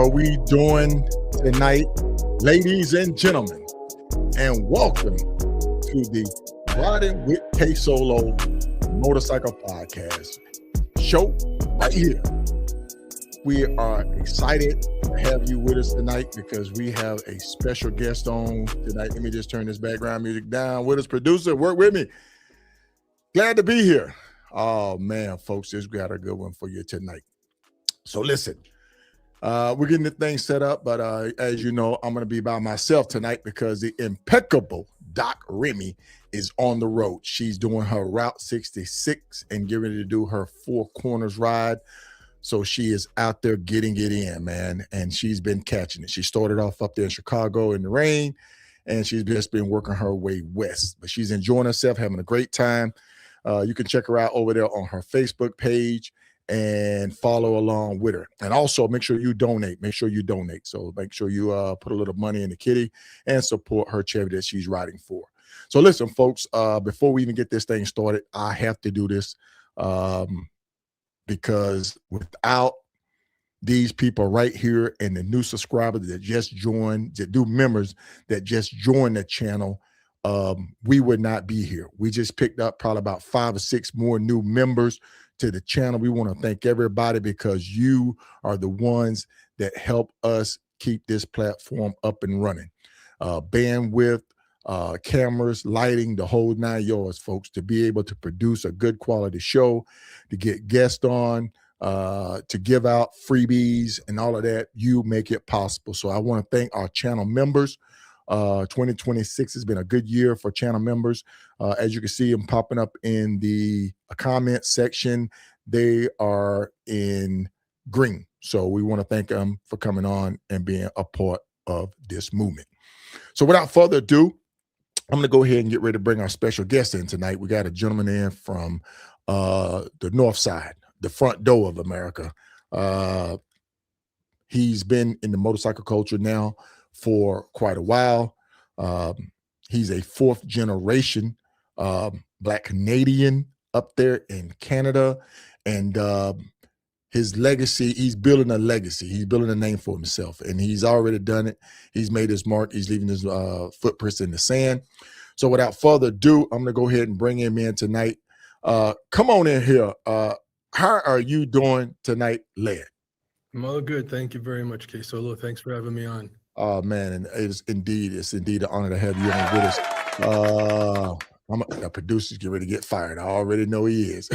are we doing tonight, ladies and gentlemen? And welcome to the Riding with KSolo Motorcycle Podcast show right here. We are excited to have you with us tonight because we have a special guest on tonight. Let me just turn this background music down. With us, producer, work with me. Glad to be here. Oh man, folks, this got a good one for you tonight. So listen, we're getting the thing set up, but as you know, I'm going to be by myself tonight because the impeccable Doc Remy is on the road. She's doing her Route 66 and getting ready to do her Four Corners ride. So she is out there getting it in, man, and she's been catching it. She started off up there in Chicago in the rain, and she's just been working her way west. But she's enjoying herself, having a great time. You can check her out over there on her Facebook page and follow along with her. And also make sure you donate. So make sure you put a little money in the kitty and support her charity that she's riding for. So listen, folks, before we even get this thing started, I have to do this because without these people right here and the new subscribers that just joined, the new members that just joined the channel, we would not be here. We just picked up probably about 5 or 6 more new members to the channel. We want to thank everybody because you are the ones that help us keep this platform up and running. Bandwidth, cameras, lighting, the whole 9 yards, folks, to be able to produce a good quality show, to get guests on, to give out freebies and all of that. You make it possible. So I want to thank our channel members. 2026 has been a good year for channel members. As you can see them popping up in the comment section, they are in green. So we want to thank them for coming on and being a part of this movement. So without further ado, I'm going to go ahead and get ready to bring our special guest in tonight. We got a gentleman in from the north side, the front door of America. He's been in the motorcycle culture now for quite a while. He's a 4th generation Black Canadian up there in Canada. And his legacy, he's building a legacy. He's building a name for himself. And he's already done it. He's made his mark. He's leaving his footprints in the sand. So without further ado, I'm going to go ahead and bring him in tonight. Come on in here. How are you doing tonight, Led? I'm all good. Thank you very much, KSolo. Thanks for having me on. Oh man, and it's indeed an honor to have you on with us. The producer's getting ready to get fired. I already know he is.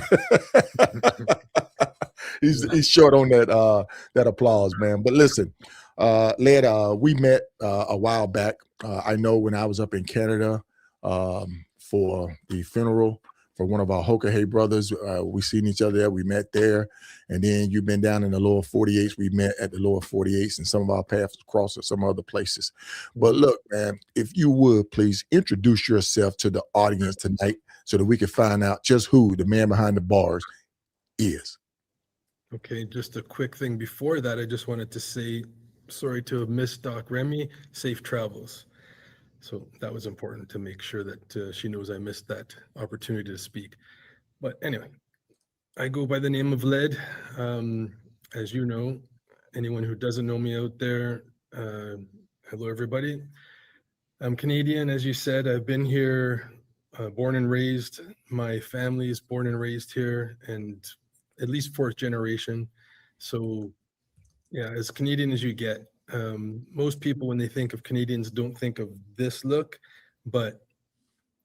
he's short on that applause, man. But listen, Led, we met a while back. I know when I was up in Canada for the funeral for one of our Hokahay brothers. We seen each other there. We met there. And then you've been down in the lower 48s. We met at the lower 48s and some of our paths crossed at some other places. But look, man, if you would please introduce yourself to the audience tonight so that we can find out just who the man behind the bars is. Okay, just a quick thing before that. I just wanted to say, sorry to have missed Doc Remy. Safe travels. So that was important to make sure that she knows I missed that opportunity to speak. But anyway, I go by the name of Led. As you know, anyone who doesn't know me out there, hello everybody. I'm Canadian, as you said. I've been here, born and raised. My family is born and raised here, and at least 4th generation. So yeah, as Canadian as you get. Most people, when they think of Canadians, don't think of this look, but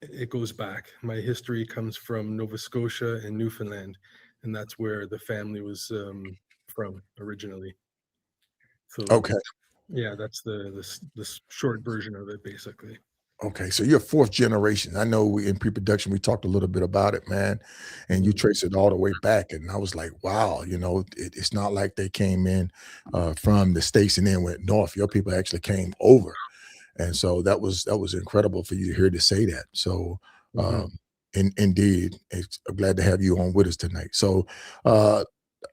it goes back. My history comes from Nova Scotia and Newfoundland, and that's where the family was from originally. So okay, yeah, that's the short version of it, basically. Okay, so you're 4th generation. I know in pre-production we talked a little bit about it, man, and you trace it all the way back. And I was like, wow, you know, it's not like they came in from the States and then went north. Your people actually came over, and so that was incredible for you to hear to say that. So, indeed, I'm glad to have you on with us tonight. So, I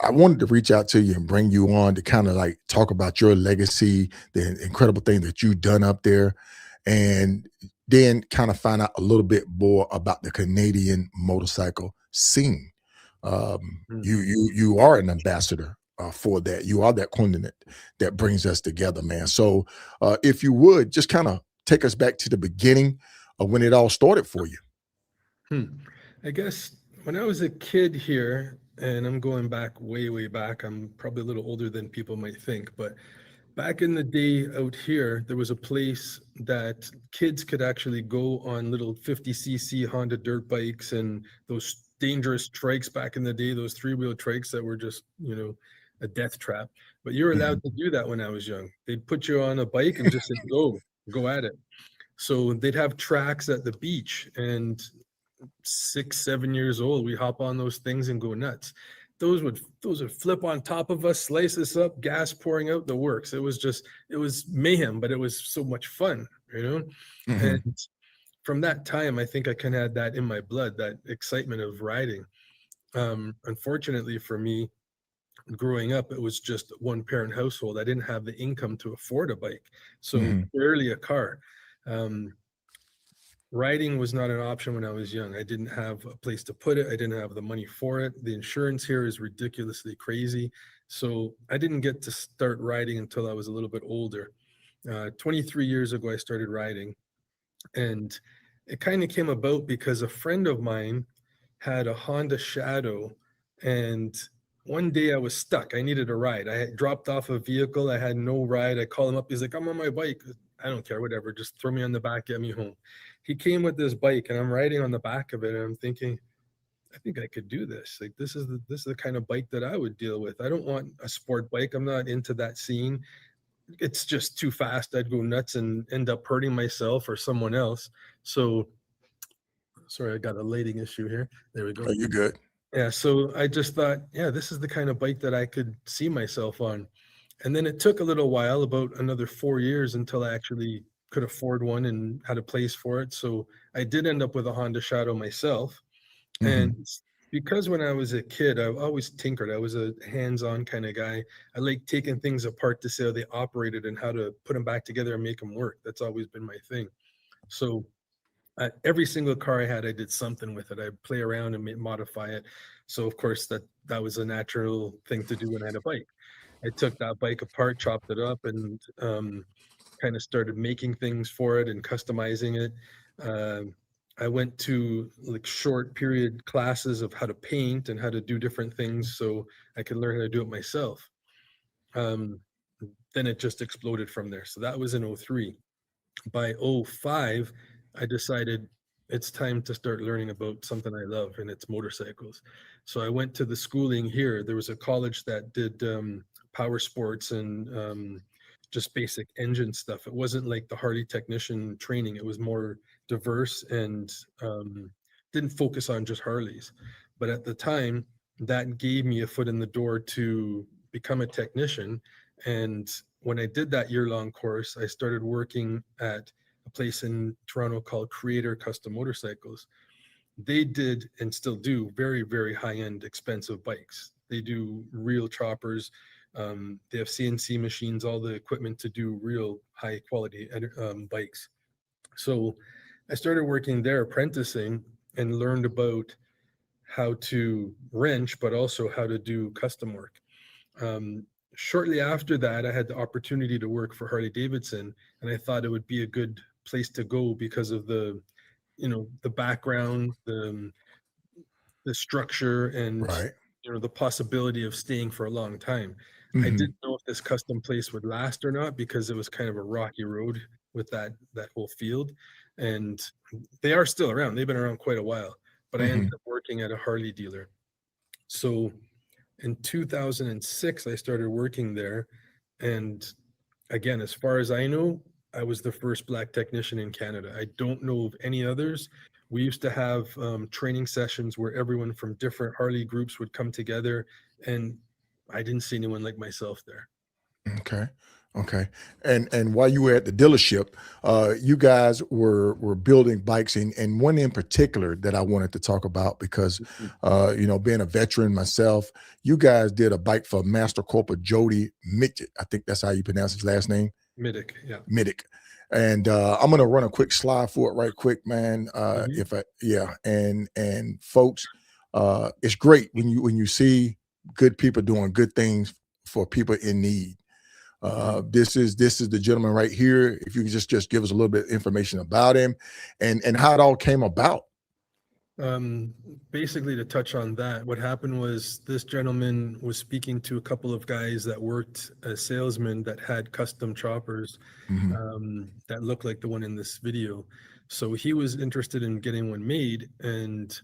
wanted to reach out to you and bring you on to kind of like talk about your legacy, the incredible thing that you've done up there. And then kind of find out a little bit more about the Canadian motorcycle scene. You are an ambassador for that. You are that condiment that brings us together, man. So if you would just kind of take us back to the beginning of when it all started for you. I guess when I was a kid here, and I'm going back way, way back, I'm probably a little older than people might think, but back in the day out here, there was a place that kids could actually go on little 50cc Honda dirt bikes and those dangerous trikes back in the day, those three-wheel trikes that were just, a death trap. But you were allowed to do that when I was young. They'd put you on a bike and just say, go at it. So they'd have tracks at the beach, and 6, 7 years old, we hop on those things and go nuts. Those would flip on top of us, slice us up, gas pouring out, the works. It was mayhem, but it was so much fun, And from that time, I think I kind of had that in my blood, that excitement of riding. Unfortunately for me, growing up, it was just one parent household. I didn't have the income to afford a bike, so barely a car. Riding was not an option when I was young. I didn't have a place to put it. I didn't have the money for it. The insurance here is ridiculously crazy. So I didn't get to start riding until I was a little bit older. 23 years ago, I started riding. And it kind of came about because a friend of mine had a Honda Shadow. And one day I was stuck. I needed a ride. I had dropped off a vehicle. I had no ride. I called him up. He's like, I'm on my bike. I don't care, whatever. Just throw me on the back, get me home. He came with this bike, and I'm riding on the back of it, and I'm thinking, I think I could do this. Like, this is the kind of bike that I would deal with. I don't want a sport bike. I'm not into that scene. It's just too fast. I'd go nuts and end up hurting myself or someone else. So, sorry, I got a lighting issue here. There we go. Oh, you're good. Yeah, so I just thought, this is the kind of bike that I could see myself on. And then it took a little while, about another 4 years, until I actually could afford one and had a place for it. So I did end up with a Honda Shadow myself. And because when I was a kid, I've always tinkered. I was a hands-on kind of guy. I like taking things apart to see how they operated and how to put them back together and make them work. That's always been my thing. So every single car I had, I did something with it. I'd play around and modify it. So of course that was a natural thing to do when I had a bike. I took that bike apart, chopped it up, and kind of started making things for it and customizing it. I went to like short period classes of how to paint and how to do different things so I could learn how to do it myself. Then it just exploded from there. So that was in 03. By 05, I decided it's time to start learning about something I love, and it's motorcycles. So I went to the schooling here. There was a college that did power sports and just basic engine stuff. It wasn't like the Harley technician training. It was more diverse and didn't focus on just Harleys. But at the time, that gave me a foot in the door to become a technician. And when I did that year-long course, I started working at a place in Toronto called Creator Custom Motorcycles. They did and still do very, very high-end expensive bikes. They do real choppers. They have CNC machines, all the equipment to do real high quality bikes. So I started working there, apprenticing, and learned about how to wrench, but also how to do custom work. Shortly after that, I had the opportunity to work for Harley-Davidson, and I thought it would be a good place to go because of the background, the structure, and Right. the possibility of staying for a long time. I didn't know if this custom place would last or not because it was kind of a rocky road with that whole field, and they are still around. They've been around quite a while, but I ended up working at a Harley dealer. So in 2006, I started working there, and again, as far as I know, I was the first Black technician in Canada. I don't know of any others. We used to have training sessions where everyone from different Harley groups would come together, and I didn't see anyone like myself there. Okay. And while you were at the dealership, you guys were building bikes, and one in particular that I wanted to talk about because being a veteran myself, you guys did a bike for Master Corporal Jody Midget. I think that's how you pronounce his last name. Middick, yeah. Middick. And I'm gonna run a quick slide for it right quick, man. And folks, it's great when you see good people doing good things for people in need. This is the gentleman right here. If you could just give us a little bit of information about him and how it all came about. Basically, to touch on that, what happened was this gentleman was speaking to a couple of guys that worked as salesmen that had custom choppers that looked like the one in this video. So he was interested in getting one made, and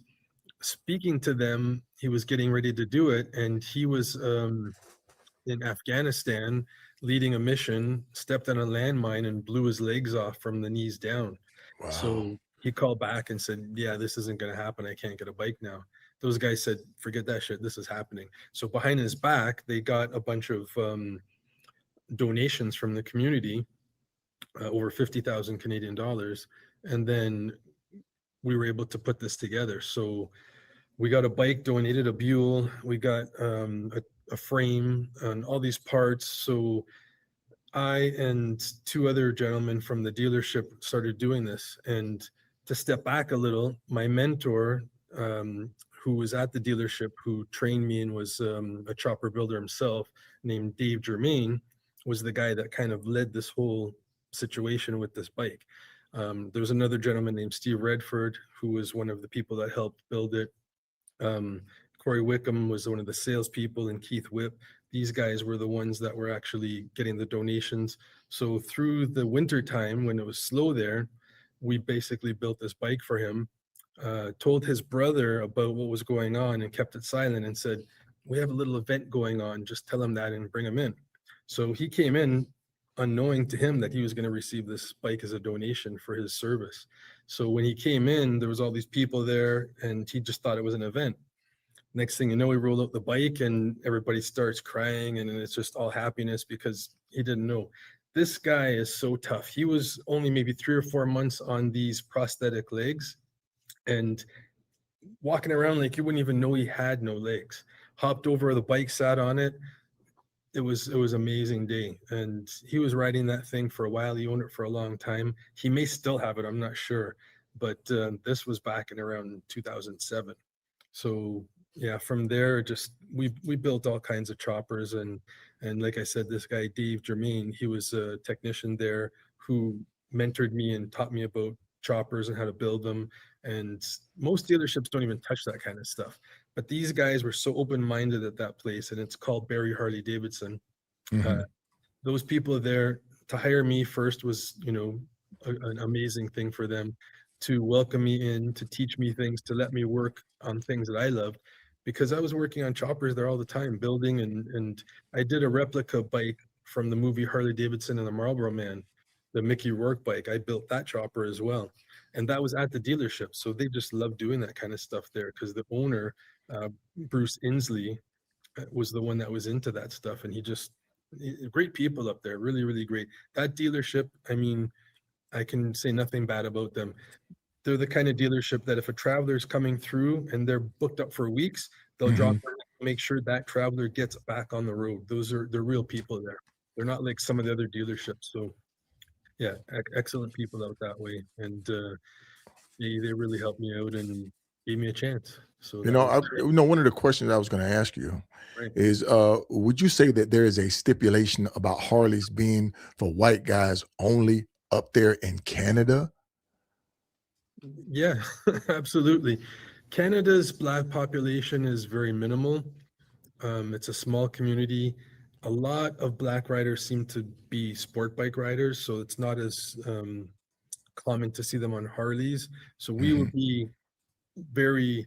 speaking to them, he was getting ready to do it, and he was in Afghanistan leading a mission, stepped on a landmine and blew his legs off from the knees down. Wow. So he called back and said, yeah, this isn't going to happen. I can't get a bike now. Those guys said, forget that shit. This is happening. So behind his back, they got a bunch of donations from the community, over 50,000 Canadian dollars. And then we were able to put this together. So we got a bike donated, a Buell. We got a frame and all these parts. So I and two other gentlemen from the dealership started doing this. And to step back a little, my mentor, who was at the dealership, who trained me and was a chopper builder himself, named Dave Germain, was the guy that kind of led this whole situation with this bike. There was another gentleman named Steve Redford, who was one of the people that helped build it. Corey Wickham was one of the salespeople, and Keith Whip. These guys were the ones that were actually getting the donations. So through the winter time, when it was slow there, we basically built this bike for him, told his brother about what was going on and kept it silent and said, we have a little event going on, just tell him that and bring him in. So he came in unknowing to him that he was going to receive this bike as a donation for his service. So when he came in, there was all these people there and he just thought it was an event. Next thing you know, we rolled out the bike and everybody starts crying and it's just all happiness because he didn't know. This guy is so tough. He was only maybe 3 or 4 months on these prosthetic legs and walking around like you wouldn't even know he had no legs. Hopped over the bike, sat on it. It was an amazing day. And he was riding that thing for a while. He owned it for a long time. He may still have it, I'm not sure. But this was back in around 2007. So yeah, from there, just we built all kinds of choppers. And like I said, this guy, Dave Germain, he was a technician there who mentored me and taught me about choppers and how to build them. And most dealerships don't even touch that kind of stuff. But these guys were so open-minded at that place, and it's called Barry Harley-Davidson. Those people there, to hire me first was, an amazing thing for them, to welcome me in, to teach me things, to let me work on things that I loved, because I was working on choppers there all the time, building, and I did a replica bike from the movie Harley-Davidson and the Marlboro Man, the Mickey Rourke bike. I built that chopper as well. And that was at the dealership. So they just loved doing that kind of stuff there because the owner, Bruce Inslee, was the one that was into that stuff. And great people up there, really, really great. That dealership, I mean, I can say nothing bad about them. They're the kind of dealership that if a traveler's coming through and they're booked up for weeks, they'll drop in, make sure that traveler gets back on the road. They're real people there. They're not like some of the other dealerships. So yeah, excellent people out that way. And they really helped me out and gave me a chance. So one of the questions I was going to ask you is, would you say that there is a stipulation about Harleys being for white guys only up there in Canada? Yeah, absolutely. Canada's Black population is very minimal. It's a small community. A lot of Black riders seem to be sport bike riders, so it's not as common to see them on Harleys. So we would be very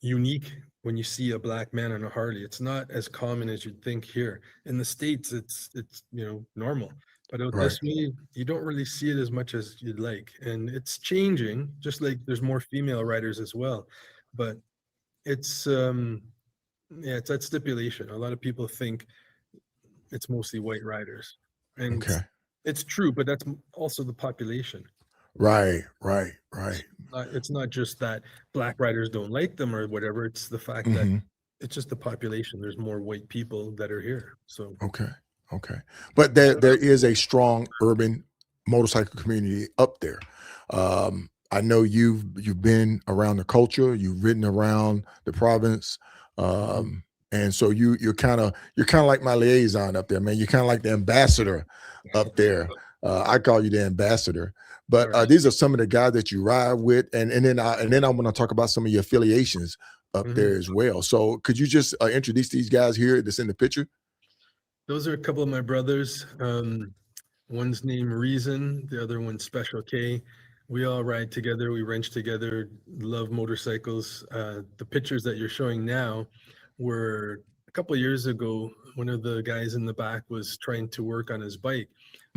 unique when you see a Black man on a Harley. It's not as common as you'd think here. In the States, it's normal. But out this way, you don't really see it as much as you'd like. And it's changing, just like there's more female riders as well. But it's it's that stipulation. A lot of people think it's mostly white riders. And it's true, but that's also the population. Right. It's not just that Black riders don't like them or whatever. It's the fact that it's just the population. There's more white people that are here. So okay. But there is a strong urban motorcycle community up there. I know you've been around the culture. You've ridden around the province. And so you're kind of like my liaison up there, man. You're kind of like the ambassador up there. I call you the ambassador. But All right. these are some of the guys that you ride with, and then I want to talk about some of your affiliations up there as well. So could you just introduce these guys here that's in the picture? Those are a couple of my brothers. One's named Reason, the other one's Special K. We all ride together, we wrench together, love motorcycles. The pictures that you're showing now were a couple of years ago. One of the guys in the back was trying to work on his bike.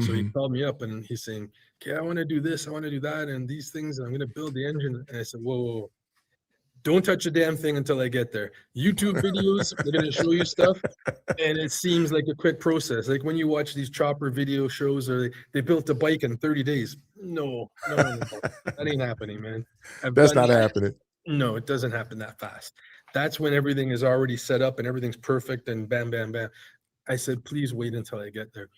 So he called me up and he's saying, okay, I want to do this, I want to do that, and these things, and I'm going to build the engine. And I said, whoa, don't touch a damn thing until I get there. YouTube videos, they're going to show you stuff, and it seems like a quick process. Like when you watch these chopper video shows, or they built a bike in 30 days. No, that ain't happening, man. That's not happening. No, it doesn't happen that fast. That's when everything is already set up and everything's perfect and bam, bam, bam. I said, please wait until I get there.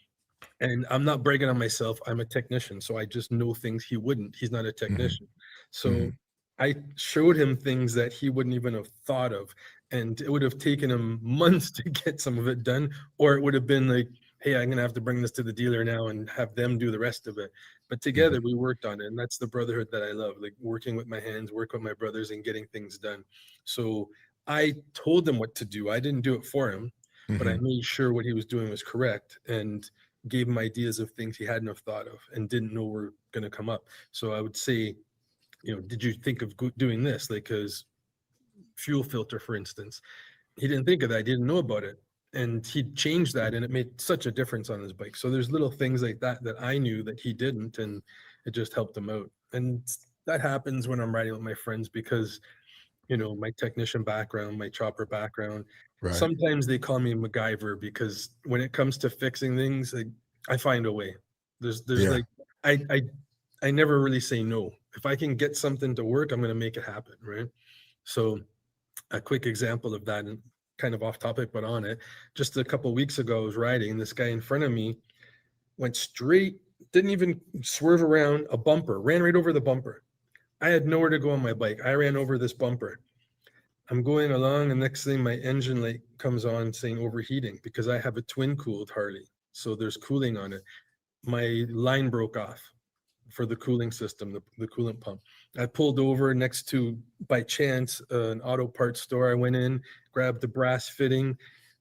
And I'm not bragging on myself. I'm a technician, so I just know things he wouldn't. He's not a technician. So I showed him things that he wouldn't even have thought of. And it would have taken him months to get some of it done, or it would have been like, hey, I'm going to have to bring this to the dealer now and have them do the rest of it. But together we worked on it. And that's the brotherhood that I love, like working with my hands, work with my brothers and getting things done. So I told him what to do. I didn't do it for him, but I made sure what he was doing was correct and gave him ideas of things he hadn't have thought of and didn't know were going to come up. So I would say, did you think of doing this? Like, because fuel filter, for instance, he didn't think of that. He didn't know about it. And he changed that, and it made such a difference on his bike. So there's little things like that that I knew that he didn't, and it just helped him out. And that happens when I'm riding with my friends because, my technician background, my chopper background, sometimes they call me MacGyver because when it comes to fixing things, like, I find a way. There's like, I never really say no. If I can get something to work, I'm going to make it happen, right? So a quick example of that, and kind of off topic, but on it, just a couple of weeks ago, I was riding, and this guy in front of me went straight, didn't even swerve around a bumper, ran right over the bumper. I had nowhere to go on my bike. I ran over this bumper. I'm going along, and next thing my engine light comes on saying overheating because I have a twin cooled Harley. So there's cooling on it. My line broke off for the cooling system, the coolant pump. I pulled over next to, by chance, an auto parts store. I went in, grabbed the brass fitting,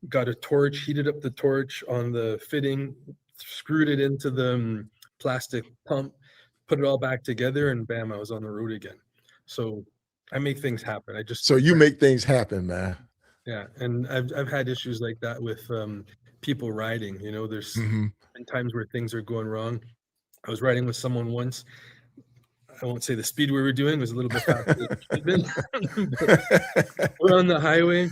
got a torch, heated up the torch on the fitting, screwed it into the plastic pump, put it all back together, and bam, I was on the road again. So I make things happen. So you make things happen, man. Yeah, and I've had issues like that with people riding. There's been times where things are going wrong. I was riding with someone once. I won't say the speed we were doing was a little bit faster than it should have been. We're on the highway,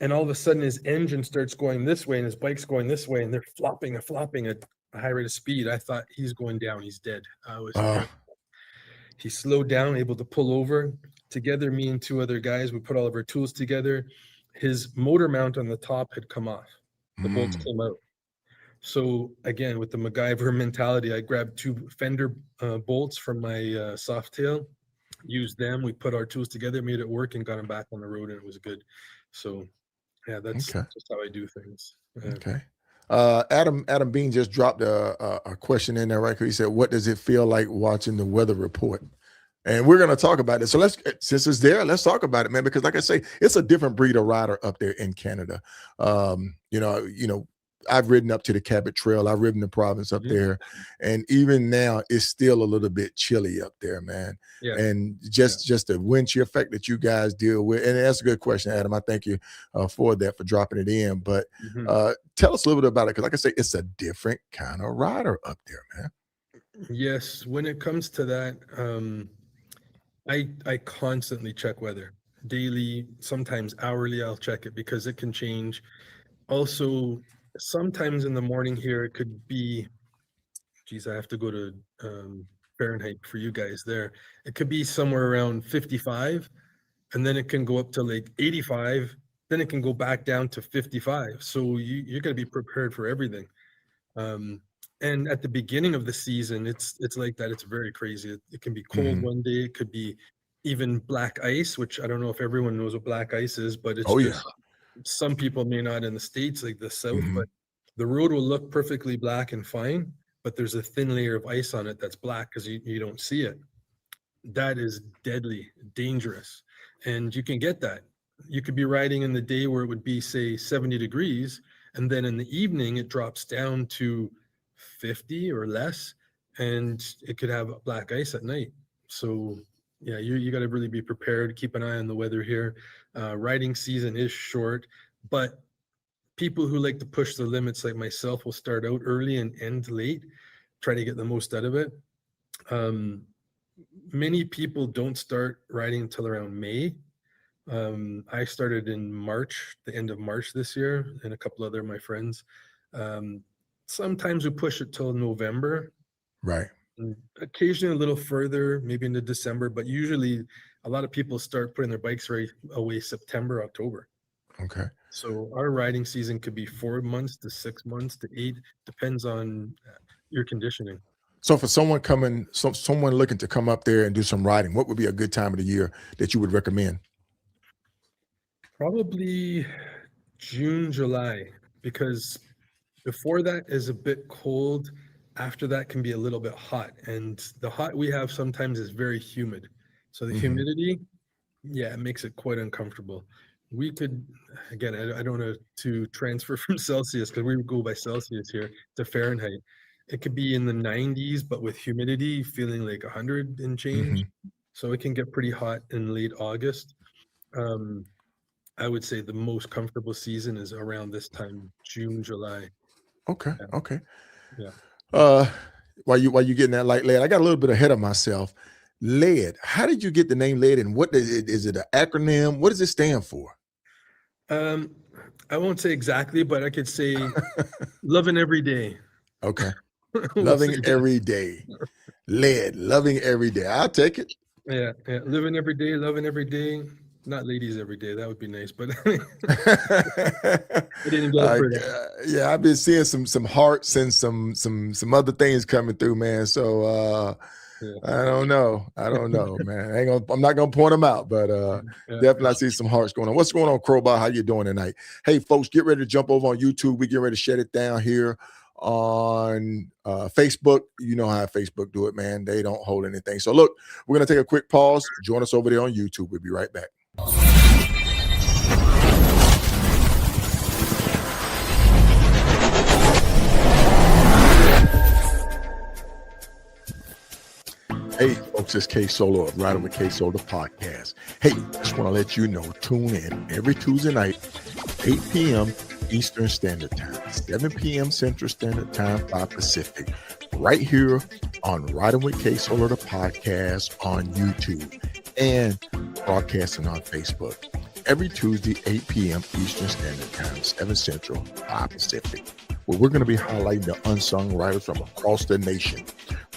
and all of a sudden his engine starts going this way and his bike's going this way, and they're flopping at a high rate of speed. I thought he's going down, he's dead. He slowed down, able to pull over. Together, me and two other guys, we put all of our tools together. His motor mount on the top had come off. The bolts came out. So again, with the MacGyver mentality, I grabbed two fender bolts from my Softail, used them. We put our tools together, made it work, and got him back on the road, and it was good. So yeah, that's just how I do things. Okay. Adam Bean just dropped a question in there, right? He said, "What does it feel like watching the weather report?" And we're going to talk about it. So since it's there, let's talk about it, man, because like I say, it's a different breed of rider up there in Canada. I've ridden up to the Cabot Trail. I've ridden the province up there. And even now, it's still a little bit chilly up there, man. Yeah. And just the wind shear effect that you guys deal with. And that's a good question, Adam. I thank you for that, for dropping it in. But tell us a little bit about it, because like I say, it's a different kind of rider up there, man. Yes. When it comes to that, I constantly check weather, daily, sometimes hourly. I'll check it because it can change. Also, sometimes in the morning here, it could be, geez, I have to go to Fahrenheit for you guys there. It could be somewhere around 55, and then it can go up to like 85. Then it can go back down to 55. So you're going to be prepared for everything. And at the beginning of the season, it's like that. It's very crazy. It can be cold one day. It could be even black ice, which I don't know if everyone knows what black ice is, but it's some people may not in the States, like the South, Hmm. but the road will look perfectly black and fine, but there's a thin layer of ice on it that's black because you don't see it. That is deadly, dangerous. And you can get that. You could be riding in the day where it would be, say, 70 degrees, and then in the evening it drops down to 50 or less, and it could have black ice at night. So, yeah, you got to really be prepared. Keep an eye on the weather here. Riding season is short, but people who like to push the limits, like myself, will start out early and end late, try to get the most out of it. Um, Many people don't start riding until around May. I started in March, the end of March this year, and a couple other of my friends. Um, Sometimes we push it till November, Right. and occasionally a little further, maybe into December, but usually a lot of people start putting their bikes right away September, October. Okay. So our riding season could be 4 months to 6 months to eight, depends on your conditioning. So for someone looking to come up there and do some riding, what would be a good time of the year that you would recommend? Probably June, July, because before that is a bit cold. After that can be a little bit hot. And the hot we have sometimes is very humid. So the Hmm. humidity, yeah, it makes it quite uncomfortable. We could, again, I don't know to transfer from Celsius because we go by Celsius here to Fahrenheit. It could be in the 90s, but with humidity feeling like 100 and change. Hmm. So it can get pretty hot in late August. Um, I would say the most comfortable season is around this time, June, July. Okay. Yeah, Okay. yeah. Uh, while you getting that light lead, I got a little bit ahead of myself. Lead. How did you get the name lead, and what is it? An acronym? What does it stand for? Um, I won't say exactly, but I could say loving every day. Okay. We'll say Loving that. every day. Lead. Loving every day. I'll take it. Yeah, yeah. Living every day, loving every day. Not ladies every day. That would be nice, but I didn't get it for that. Yeah, I've been seeing some hearts and some other things coming through, man. So Yeah, I don't know. I don't know, man. I'm not gonna point them out, but yeah, definitely I see some hearts going on. What's going on, Crowbar? How you doing tonight? Hey, folks, get ready to jump over on YouTube. We get ready to shut it down here on Facebook. You know how Facebook do it, man. They don't hold anything. So look, we're gonna take a quick pause. Join us over there on YouTube. We'll be right back. Hey, folks, it's KSolo of Riding with KSolo podcast. Hey, just want to let you know, tune in every Tuesday night, 8 p.m. Eastern Standard Time, 7 p.m. Central Standard Time, 5 Pacific, right here on Riding with KSolo, the podcast on YouTube and broadcasting on Facebook. Every Tuesday, 8 p.m. Eastern Standard Time, 7 Central, 5 Pacific, where we're going to be highlighting the unsung riders from across the nation,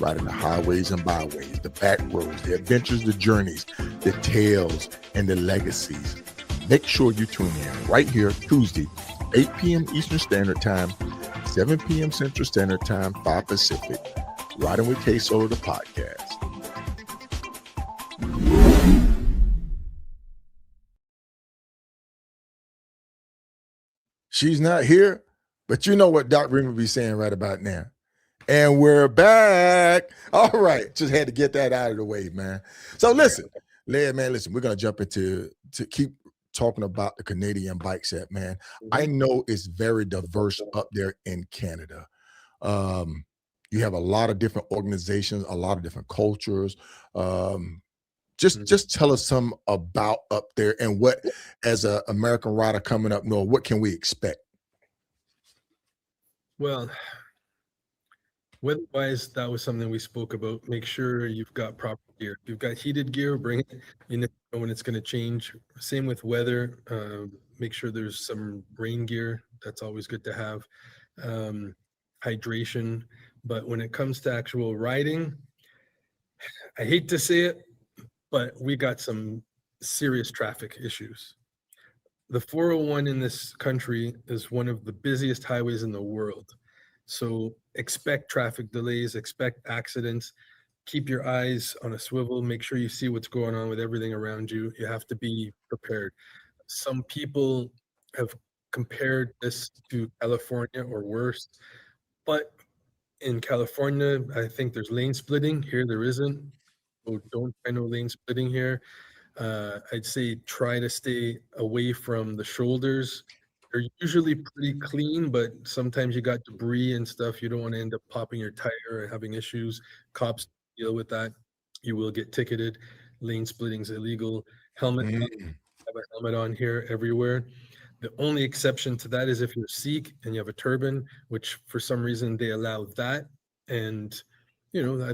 riding the highways and byways, the back roads, the adventures, the journeys, the tales, and the legacies. Make sure you tune in right here Tuesday, 8 p.m. Eastern Standard Time, 7 p.m. Central Standard Time, 5 Pacific. Riding with KSolo, the podcast. She's not here, but you know what Doc Ring would be saying right about now. And we're back. All right. Just had to get that out of the way, man. So listen, man, listen, we're going to jump into to keep talking about the Canadian bike set, man. I know it's very diverse up there in Canada. You have a lot of different organizations, a lot of different cultures. Just tell us some about up there and what, as an American rider coming up north, what can we expect? Well, weather-wise, that was something we spoke about. Make sure you've got proper gear. If you've got heated gear, bring it. You know when it's going to change. Same with weather. Make sure there's some rain gear. That's always good to have. Hydration. But when it comes to actual riding, I hate to say it, but we got some serious traffic issues. The 401 in this country is one of the busiest highways in the world. So expect traffic delays, expect accidents, keep your eyes on a swivel, make sure you see what's going on with everything around you. You have to be prepared. Some people have compared this to California or worse. But in California, I think there's lane splitting. Here, there isn't. So don't try no lane splitting here. I'd say try to stay away from the shoulders. They're usually pretty clean, but sometimes you got debris and stuff. You don't want to end up popping your tire or having issues. Cops deal with that. You will get ticketed. Lane splitting's illegal. Helmet, Mm-hmm. have a helmet on here everywhere. The only exception to that is if you're Sikh and you have a turban, which for some reason they allow that. And,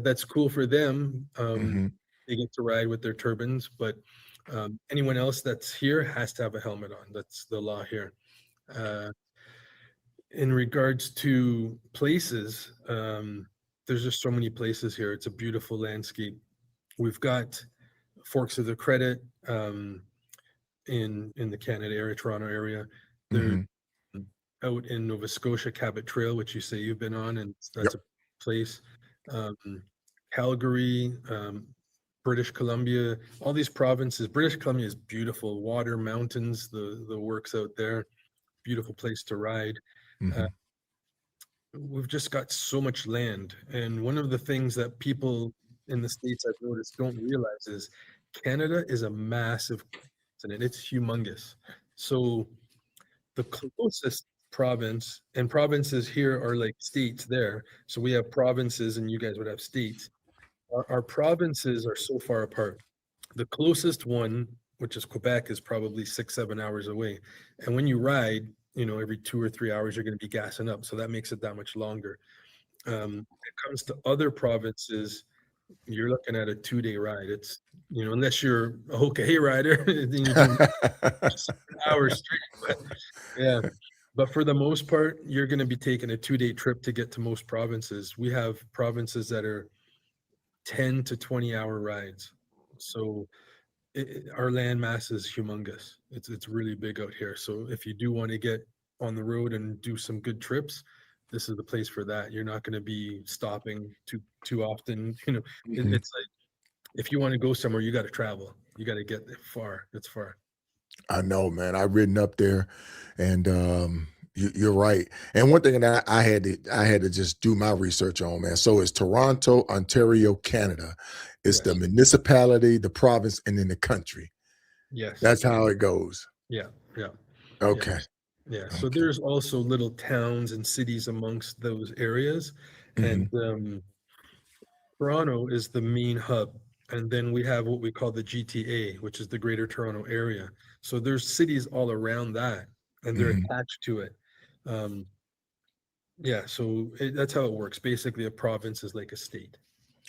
that's cool for them. Mm-hmm. They get to ride with their turbans, but anyone else that's here has to have a helmet on. That's the law here. In regards to places, there's just so many places here. It's a beautiful landscape. We've got Forks of the Credit in the Canada area, Toronto area. They're out in Nova Scotia, Cabot Trail, which you say you've been on, and that's Yep. a place. Calgary, British Columbia, all these provinces. British Columbia is beautiful. Water, mountains, the works out there. Beautiful place to ride. Mm-hmm. We've just got so much land. And one of the things that people in the States I've noticed don't realize is Canada is a massive continent. It's humongous. So the closest province, and provinces here are like states there. So we have provinces and you guys would have states. Our provinces are so far apart. The closest one, which is Quebec, is probably 6-7 hours away. And when you ride, every 2 or 3 hours, you're going to be gassing up. So that makes it that much longer. When it comes to other provinces, you're looking at a 2-day ride. It's, unless you're a okay rider, then you can just hours straight. But yeah. But for the most part, you're going to be taking a 2-day trip to get to most provinces. We have provinces that are 10 to 20-hour rides. So our land mass is humongous. It's really big out here. So if you do want to get on the road and do some good trips, this is the place for that. You're not going to be stopping too often. Mm-hmm. It's like if you want to go somewhere, you got to travel. You got to get far. It's far. I know, man. I've ridden up there, and you're right. And one thing that I had to just do my research on, man. So it's Toronto, Ontario, Canada. It's the Yes. municipality, the province, and then the country. Yes. That's how it goes. Yeah. Okay. Yeah. So there's also little towns and cities amongst those areas. And Toronto is the main hub. And then we have what we call the GTA, which is the Greater Toronto Area. So there's cities all around that, and they're attached to it. Yeah, so that's how it works. Basically, a province is like a state.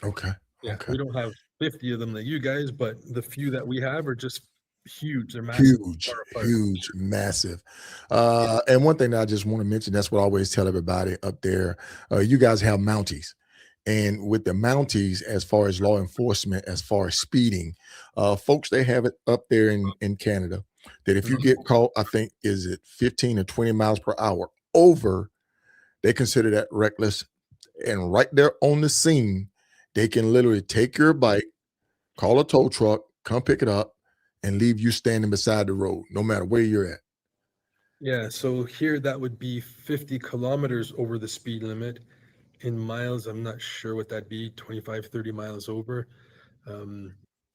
Okay. Yeah, Okay. we don't have 50 of them like you guys, but the few that we have are just huge. They're massive. Huge, massive. And one thing that I just want to mention, that's what I always tell everybody up there. You guys have Mounties. And with the Mounties, as far as law enforcement, as far as speeding, folks, they have it up there in Canada that if you get caught, I think, is it 15 or 20 miles per hour over, they consider that reckless. And right there on the scene, they can literally take your bike, call a tow truck, come pick it up, and leave you standing beside the road, no matter where you're at. Yeah, so here that would be 50 kilometers over the speed limit. In miles, I'm not sure what that'd be, 25, 30 miles over.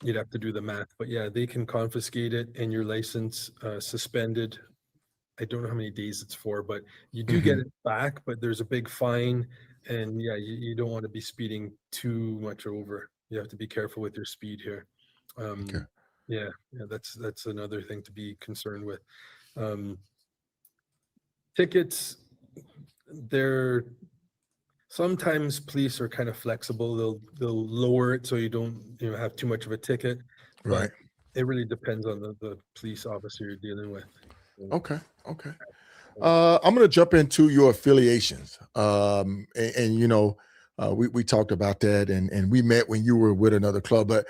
You'd have to do the math, but yeah, they can confiscate it and your license suspended. I don't know how many days it's for, but you do get it back, but there's a big fine. And yeah, you don't want to be speeding too much over. You have to be careful with your speed here. Okay. Yeah, that's another thing to be concerned with. Tickets, they're sometimes police are kind of flexible. They'll lower it so you don't have too much of a ticket, but Right. it really depends on the police officer you're dealing with. Okay. I'm going to jump into your affiliations. We talked about that, and we met when you were with another club. But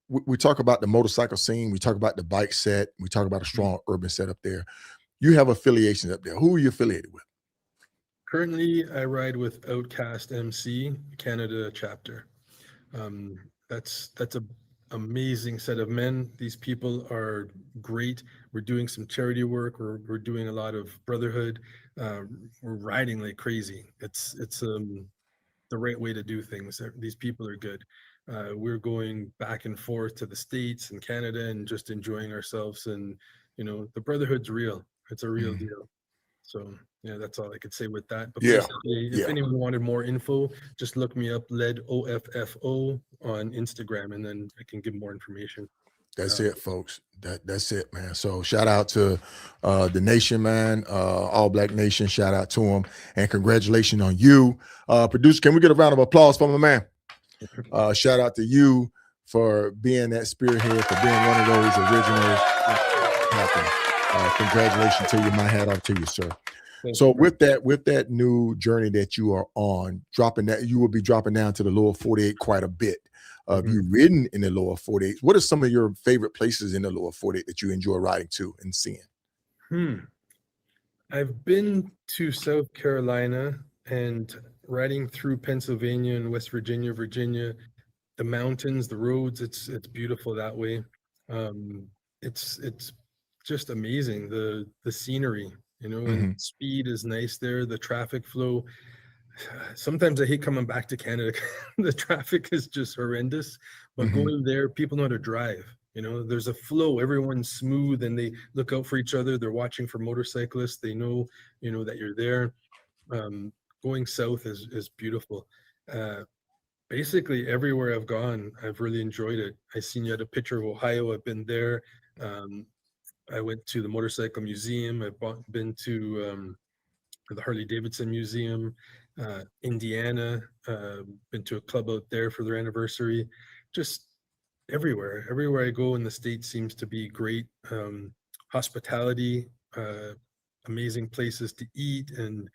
we talk about the motorcycle scene, we talk about the bike set, we talk about a strong urban set up there. You have affiliations up there. Who are you affiliated with? Currently, I ride with Outcast MC Canada chapter. That's a amazing set of men. These people are great. We're doing some charity work. We're doing a lot of brotherhood. We're riding like crazy. It's the right way to do things. These people are good. We're going back and forth to the States and Canada and just enjoying ourselves. And, the brotherhood's real. It's a real Mhm. deal. So yeah, that's all I could say with that. But Yeah, basically, if yeah. anyone wanted more info, just look me up, Led OFFO on Instagram, and then I can give more information. That's Uh, it, folks. That's it, man. So shout out to the nation, man. All Black Nation. Shout out to him, and congratulations on you, producer. Can we get a round of applause for my man? Shout out to you for being that spearhead, for being one of those original happen. Congratulations to you. My hat off to you, sir. Thank So you, bro. with that new journey that you are on, dropping that, you will be dropping down to the lower 48 quite a bit. Have Mhm. you ridden in the lower 48? What are some of your favorite places in the lower 48 that you enjoy riding to and seeing? Hmm. I've been to South Carolina and riding through Pennsylvania and West Virginia, Virginia, the mountains, the roads, it's beautiful that way. Um, it's just amazing, the scenery, and Mhm. speed is nice there, the traffic flow. Sometimes I hate coming back to Canada. The traffic is just horrendous, but Mhm. going there, people know how to drive. There's a flow. Everyone's smooth and they look out for each other. They're watching for motorcyclists. They know, that you're there. Um, Going south is beautiful. Uh, Basically, everywhere I've gone, I've really enjoyed it. I seen you had a picture of Ohio. I've been there. Um, I went to the motorcycle museum. Been to the Harley-Davidson Museum, Indiana. Been to a club out there for their anniversary. Just everywhere I go in the States seems to be great. Hospitality, uh, amazing places to eat, and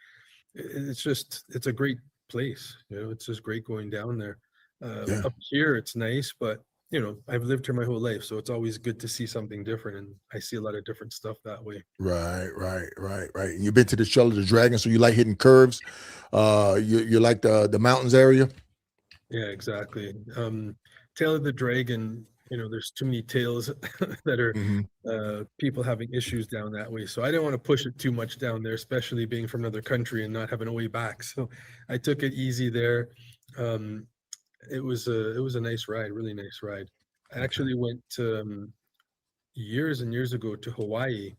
it's a great place. It's just great going down there. Yeah. Up here, it's nice, but I've lived here my whole life, so it's always good to see something different, and I see a lot of different stuff that way. Right. And you've been to the Trail of the Dragon, so you like hitting curves. You like the mountains area. Yeah, exactly. Tail of the Dragon, there's too many tails that are Hmm. people having issues down that way. So I didn't want to push it too much down there, especially being from another country and not having a way back. So I took it easy there. Um, it was a nice ride, really nice ride. I Okay. actually went years and years ago to Hawaii,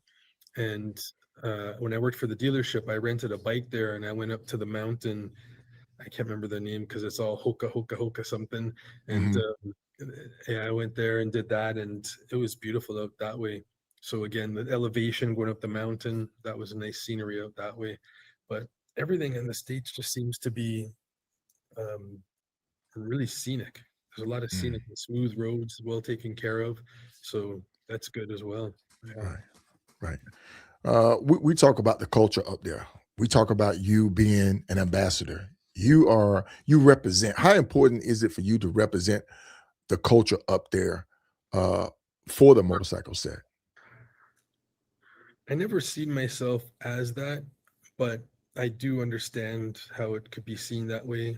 and when I worked for the dealership, I rented a bike there, and I went up to the mountain. I can't remember the name because it's all Hoka something. And Hmm. yeah, I went there and did that, and it was beautiful out that way. So again, the elevation going up the mountain, that was a nice scenery out that way. But everything in the States just seems to be um, really scenic. There's a lot of scenic and smooth roads, well taken care of. So that's good as well. Yeah. Right. Right. We talk about the culture up there. We talk about you being an ambassador. You represent. How important is it for you to represent the culture up there uh, for the motorcycle set? I never seen myself as that, but I do understand how it could be seen that way.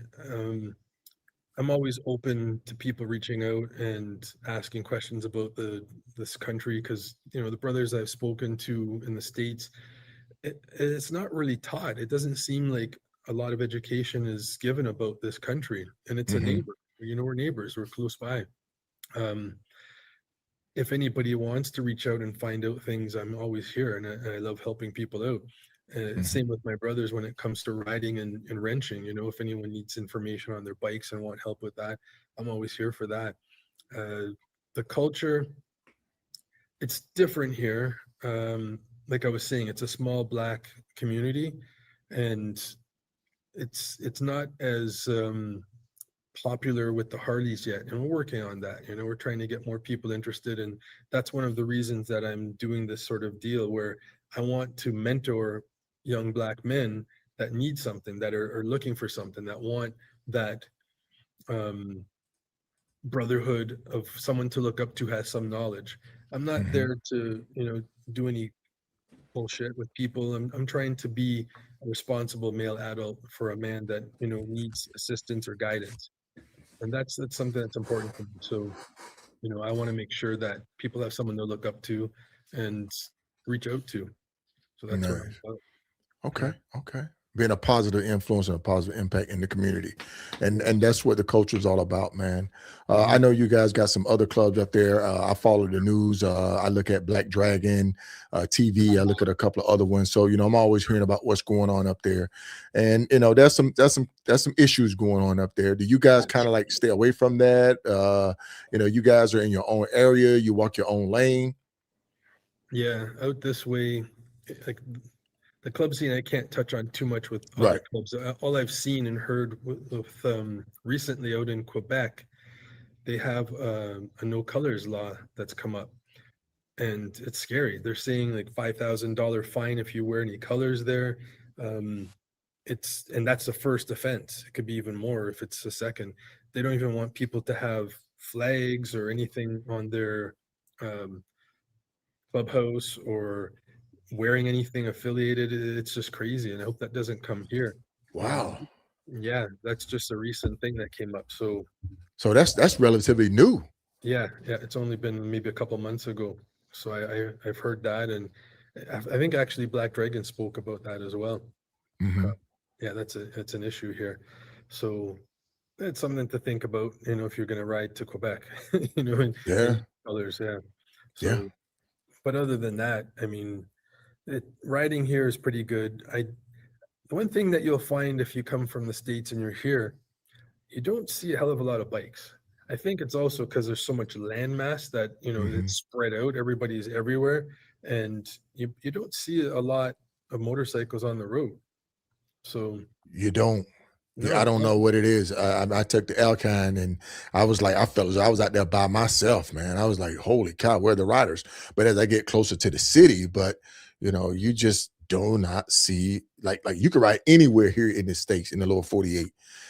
I'm always open to people reaching out and asking questions about this country because the brothers I've spoken to in the States, it's not really taught. It doesn't seem like a lot of education is given about this country, and it's a Hmm. neighbor. We're neighbors. We're close by. Um, if anybody wants to reach out and find out things, I'm always here, and I love helping people out. Hmm. Same with my brothers when it comes to riding and wrenching. If anyone needs information on their bikes and want help with that, I'm always here for that. The culture, it's different here. Like I was saying, it's a small Black community, and it's not as popular with the Harleys yet, and we're working on that. We're trying to get more people interested, and that's one of the reasons that I'm doing this sort of deal where I want to mentor young Black men that need something, that are looking for something, that want that um, brotherhood of someone to look up to, has some knowledge. I'm not Hmm. there to do any bullshit with people. I'm trying to be a responsible male adult for a man that needs assistance or guidance, and that's something that's important to me. So I want to make sure that people have someone to look up to and reach out to. So that's what I'm Nice. about. Yeah. Okay, okay. Being a positive influence and a positive impact in the community, and Yeah. that's what the culture is all about, man. I Mhm. know you guys got some other clubs up there. I follow the news. I look at Black Dragon TV. I look at a couple of other ones. So I'm always hearing about what's going on up there, and there's some issues going on up there. Do you guys kind of like stay away from that? You guys are in your own area. You walk your own lane. Yeah, out this way, like the club scene, I can't touch on too much with other Right. clubs. All I've seen and heard recently out in Quebec, they have a no colors law that's come up, and it's scary. They're saying like $5,000 fine if you wear any colors there. Um, and that's the first offense. It could be even more if it's the second. They don't even want people to have flags or anything on their um, clubhouse or wearing anything affiliated. It's just crazy, and I hope that doesn't come here. Um, Wow. yeah, that's just a recent thing that came up. So So that's relatively new. yeah, it's only been maybe a couple months ago. So I've heard that, and I think actually Black Dragon spoke about that as well. Uh, Hmm. yeah, that's an issue here. So it's something to think about. If you're going to ride to Quebec, and Yeah. others, yeah. Yeah. So, but other than that, I mean, riding here is pretty good. The one thing that you'll find if you come from the States and you're here, you don't see a hell of a lot of bikes. I think it's also because there's so much land mass that, Hmm. it's spread out, everybody's everywhere, and you don't see a lot of motorcycles on the road. So You don't. Yeah, I no, don't know what it is. I took the Alkine and I was like, I felt as though I was out there by myself, man. I was like, holy cow, where are the riders? But as I get closer to the city, you just do not see like you can ride anywhere here in the States in the lower 48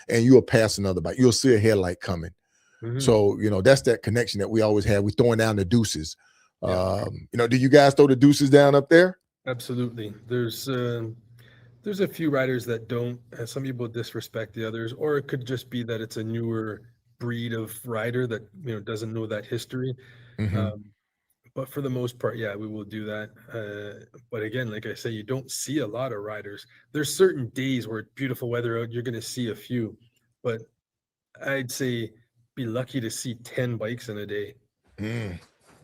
and you'll pass another bike. You'll see a headlight coming. mhm, So, that's that connection that we always had. We throwing down the deuces. yeah, Do you guys throw the deuces down up there? absolutely. There's a few riders that don't. Some people disrespect the others, or it could just be that it's a newer breed of rider that doesn't know that history. Hmm. Um, but for the most part, yeah, we will do that. But again, like I say, you don't see a lot of riders. There's certain days where it's beautiful weather out, you're going to see a few, but I'd say be lucky to see 10 bikes in a day. Mm.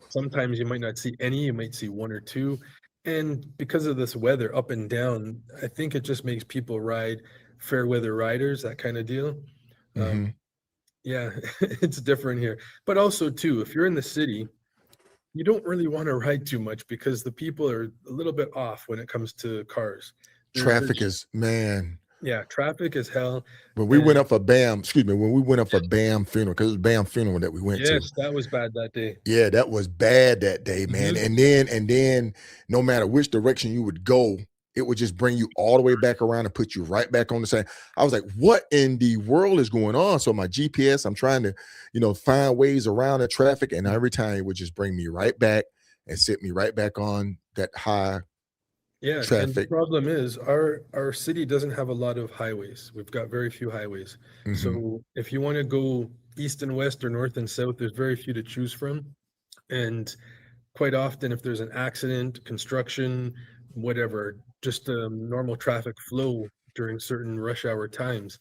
Sometimes you might not see any, you might see one or two. And because of this weather up and down, I think it just makes people ride fair weather riders, that kind of deal. Um, Hmm. yeah, it's different here. But also, too, if you're in the city, you don't really want to ride too much because the people are a little bit off when it comes to cars. Traffic There's is, man. yeah, traffic is hell. When we went And up for Bam, excuse me, when we went up for Bam funeral, because it was Bam funeral that we went to. yes, that was bad that day. Yeah, that was bad that day, man. Hmm. And then no matter which direction you would go, it would just bring you all the way back around and put you right back on the same. I was like, what in the world is going on? So my GPS, I'm trying to, find ways around the traffic, and every time it would just bring me right back and sit me right back on that high Yeah, and the traffic. problem is our city doesn't have a lot of highways. We've got very few highways. Hmm. So if you want to go east and west or north and south, there's very few to choose from. And quite often, if there's an accident, construction, whatever, just normal traffic flow during certain rush hour times,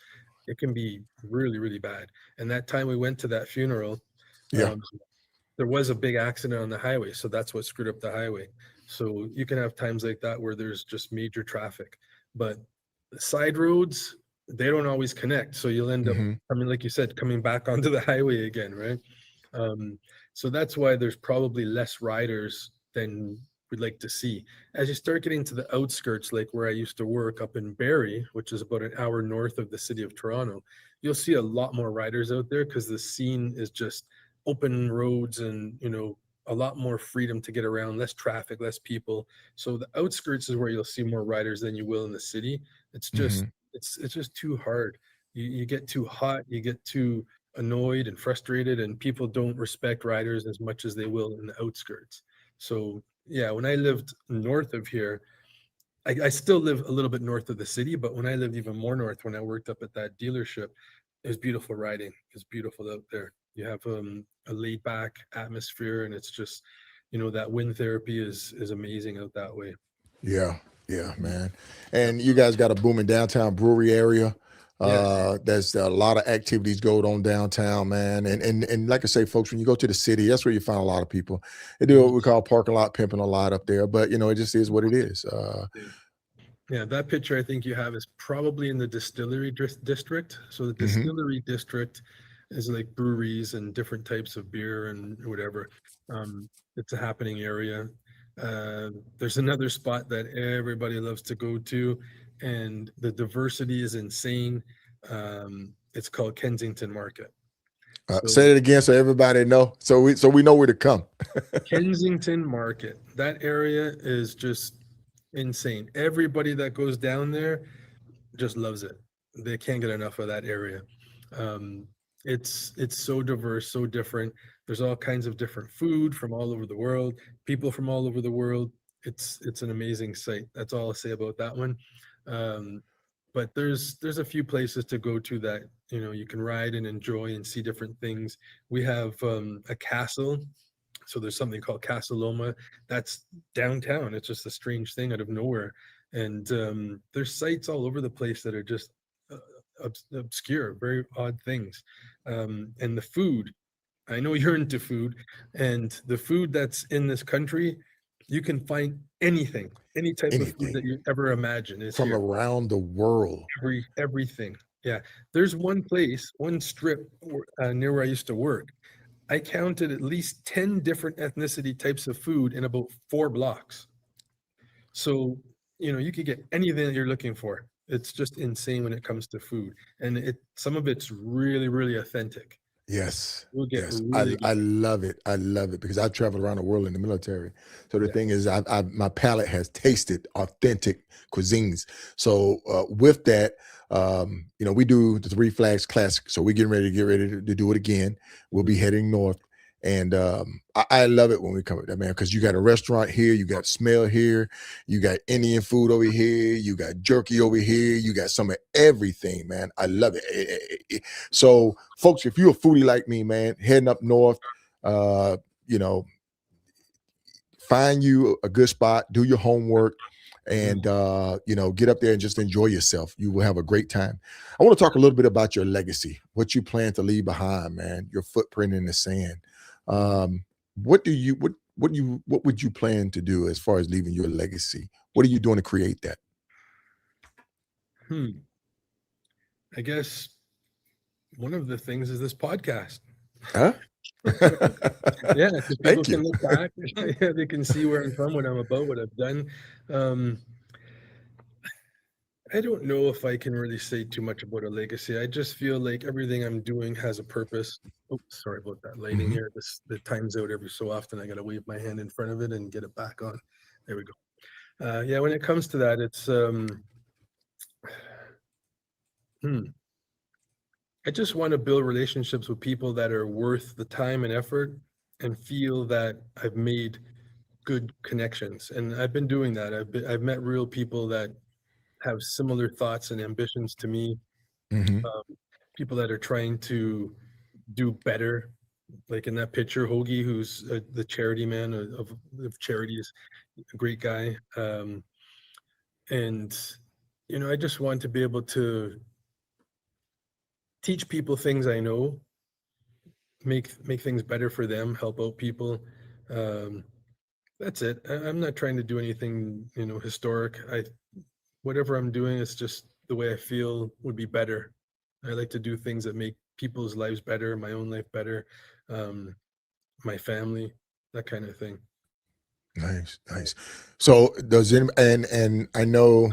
it can be really, really bad. And that time we went to that funeral, Yeah. um, there was a big accident on the highway, so that's what screwed up the highway. So you can have times like that where there's just major traffic, but side roads, they don't always connect, so you'll end up, Hmm. I mean, like you said, coming back onto the highway again, right? So that's why there's probably less riders than we'd like to see. As you start getting to the outskirts, like where I used to work up in Barrie, which is about an hour north of the city of Toronto, you'll see a lot more riders out there because the scene is just open roads and a lot more freedom to get around, less traffic, less people. So the outskirts is where you'll see more riders than you will in the city. It's just Hmm. it's just too hard. You get too hot, you get too annoyed and frustrated, and people don't respect riders as much as they will in the outskirts. So yeah, when I lived north of here, I still live a little bit north of the city, but when I lived even more north, when I worked up at that dealership, it was beautiful riding. It's beautiful out there. You have a laid back atmosphere, and it's just, that wind therapy is amazing out that way. Yeah, yeah, man. And you guys got a booming downtown brewery area. Yes. There's a lot of activities going on downtown, man. And like I say, folks, when you go to the city, that's where you find a lot of people. They do what Mhm. we call parking lot pimping a lot up there, but it just is what it is. Yeah, that picture I think you have is probably in the distillery district. So the Mhm. distillery district is like breweries and different types of beer and whatever. It's a happening area. There's another spot that everybody loves to go to, and the diversity is insane. It's called Kensington Market. So Say it again so everybody know. So we know where to come. Kensington Market, that area is just insane. Everybody that goes down there just loves it. They can't get enough of that area. Um, it's so diverse, so different. There's all kinds of different food from all over the world, people from all over the world. It's an amazing site. That's all I'll say about that one. Um, but there's a few places to go to that you can ride and enjoy and see different things. We have a castle, so there's something called Casa Loma that's downtown. It's just a strange thing out of nowhere, and there's sites all over the place that are just uh, obscure, very odd things. And the food, I know you're into food, and the food that's in this country, you can find anything, any type of food Anything that you ever imagine is from here. around the world. Everything. Yeah, there's one place, one strip near where I used to work. I counted at least 10 different ethnicity types of food in about 4 blocks. So, you could get anything that you're looking for. It's just insane when it comes to food. And some of it's really, really authentic. Yes. You'll get Yes. I really good. I love it. I love it because I traveled around the world in the military. So the Yeah. thing is my palate has tasted authentic cuisines. So with that, we do the Three Flags Classic. So we're getting ready to do it again. We'll be Mhm. heading north. And I love it when we come with that, man, because you got a restaurant here, you got smell here, you got Indian food over here, you got jerky over here, you got some of everything, man. I love it. So, folks, if you're a foodie like me, man, heading up north, uh, you know, find you a good spot, do your homework, Mhm. and get up there and just enjoy yourself. You will have a great time. I want to talk a little bit about your legacy, what you plan to leave behind, man, your footprint in the sand. Um, what would you plan to do as far as leaving your legacy? What are you doing to create that? Hmm. I guess one of the things is this podcast. Huh? Yeah, because people Thank can you. look back. Yeah, they can see where I'm from, what I'm about, what I've done. Um, I don't know if I can really say too much about a legacy. I just feel like everything I'm doing has a purpose. Oh, sorry about that lighting Mhm. here. The time's out every so often. I got to wave my hand in front of it and get it back on. There we go. Yeah, when it comes to that, it's hmm, I just want to build relationships with people that are worth the time and effort, and feel that I've made good connections. And I've been doing that. I've met real people that have similar thoughts and ambitions to me. Mhm. Um, People that are trying to do better. Like in that picture, Hoagie, who's the charity man of charities, a great guy. And I just want to be able to teach people things I know, make things better for them, help out people. Um, that's it. I'm not trying to do anything, historic. Whatever I'm doing is just the way I feel would be better. I like to do things that make people's lives better, my own life better, um, my family, that kind of thing. Nice, nice. So does it and I know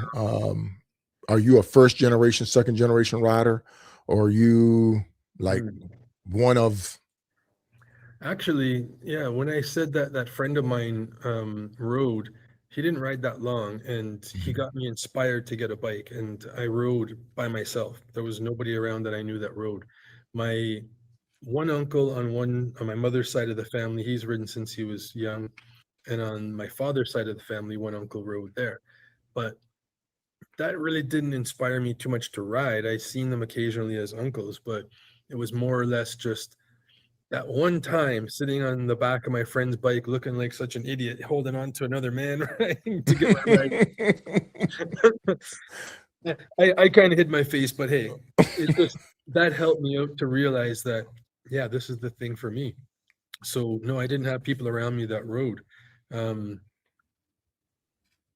are you a first generation, second generation rider, or are you like Hmm. one of Actually, yeah, when I said that that friend of mine rode, he didn't ride that long, and he Mhm, got me inspired to get a bike, and I rode by myself. There was nobody around that I knew that rode. My one uncle on my mother's side of the family, he's ridden since he was young, and on my father's side of the family, one uncle rode there. But that really didn't inspire me too much to ride. I seen them occasionally as uncles, but it was more or less just that one time sitting on the back of my friend's bike looking like such an idiot, holding on to another man riding to get my ride. I kind of hid my face, but hey, it just that helped me out to realize that, yeah, this is the thing for me. So no, I didn't have people around me that rode. Um,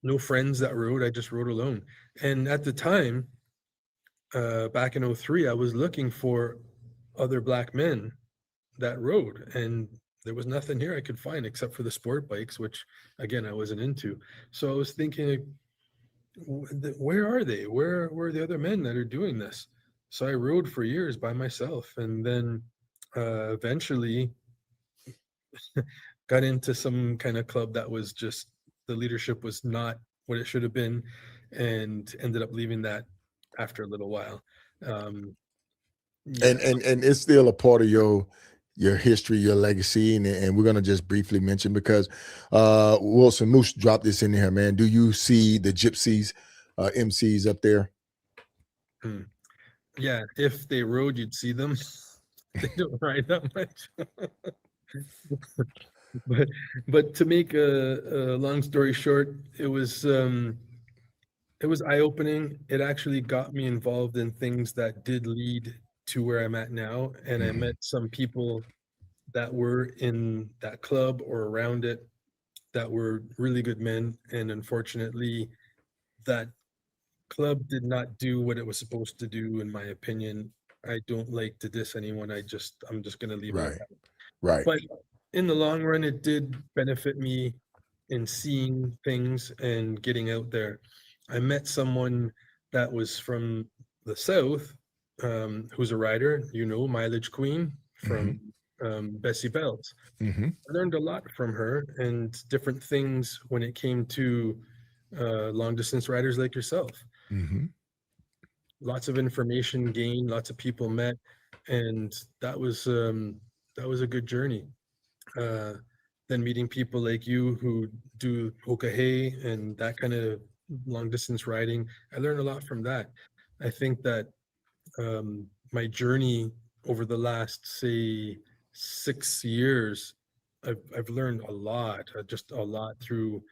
no friends that rode. I just rode alone. And at the time, back in '03, I was looking for other black men that rode, and there was nothing here I could find except for the sport bikes, which again I wasn't into. So I was thinking, where are they? Where are the other men that are doing this? So I rode for years by myself, and then eventually got into some kind of club that was just the leadership was not what it should have been, and ended up leaving that after a little while. Um, yeah. And it's still a part of your history, your legacy, and we're gonna just briefly mention because Wilson Moose dropped this in here, man. Do you see the Gypsies MCs up there? Hmm. Yeah, if they rode, you'd see them. They don't ride that much. but but to make a long story short, it was eye-opening. It actually got me involved in things that did lead to where I'm at now, and I met some people that were in that club or around it that were really good men, and unfortunately, that club did not do what it was supposed to do, in my opinion. I don't like to diss anyone. I'm just gonna leave it at Right, that. right. But in the long run, it did benefit me in seeing things and getting out there. I met someone that was from the South, who's a rider, Mileage Queen Mm-hmm. from Bessie Bells. Mm-hmm. I learned a lot from her and different things when it came to long distance riders like yourself. Mm-hmm. Lots of information gained, lots of people met, and that was a good journey. Uh, then meeting people like you who do hokahe and that kind of long distance riding, I learned a lot from that. I think that my journey over the last, say, 6 years, I've learned a lot, just a lot through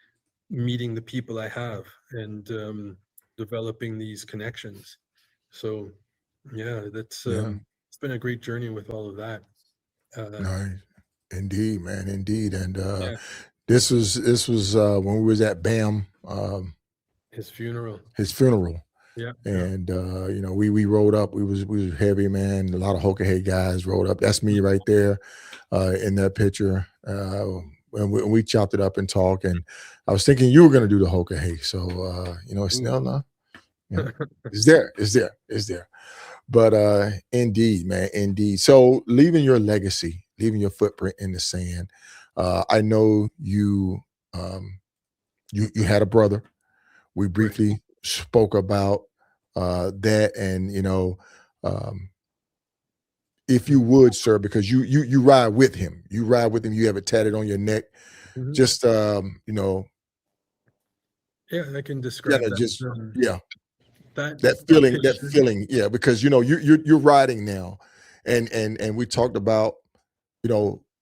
meeting the people I have and developing these connections. So, yeah, Yeah. it's been a great journey with all of that. Uh, Nice. Indeed, man. Indeed. And yeah, this was when we was at BAM, his funeral. his funeral. Yeah, yeah. And we rode up. We was heavy, man. A lot of Hokahay guys rode up. That's me right there, in that picture. And we chopped it up and talked. And I was thinking you were gonna do the Hokahay. So it's Ooh. still not. It's there. It's there. It's there. But indeed, man, indeed. So leaving your legacy, leaving your footprint in the sand. I know you had a brother. We Right. briefly spoke about that, and um, if you would, sir, because you ride with him, you have it tatted on your neck. Mhm. Just Yeah, I can yeah, describe that. just yeah, That that that feeling, picture. yeah, because you're riding now, and we talked about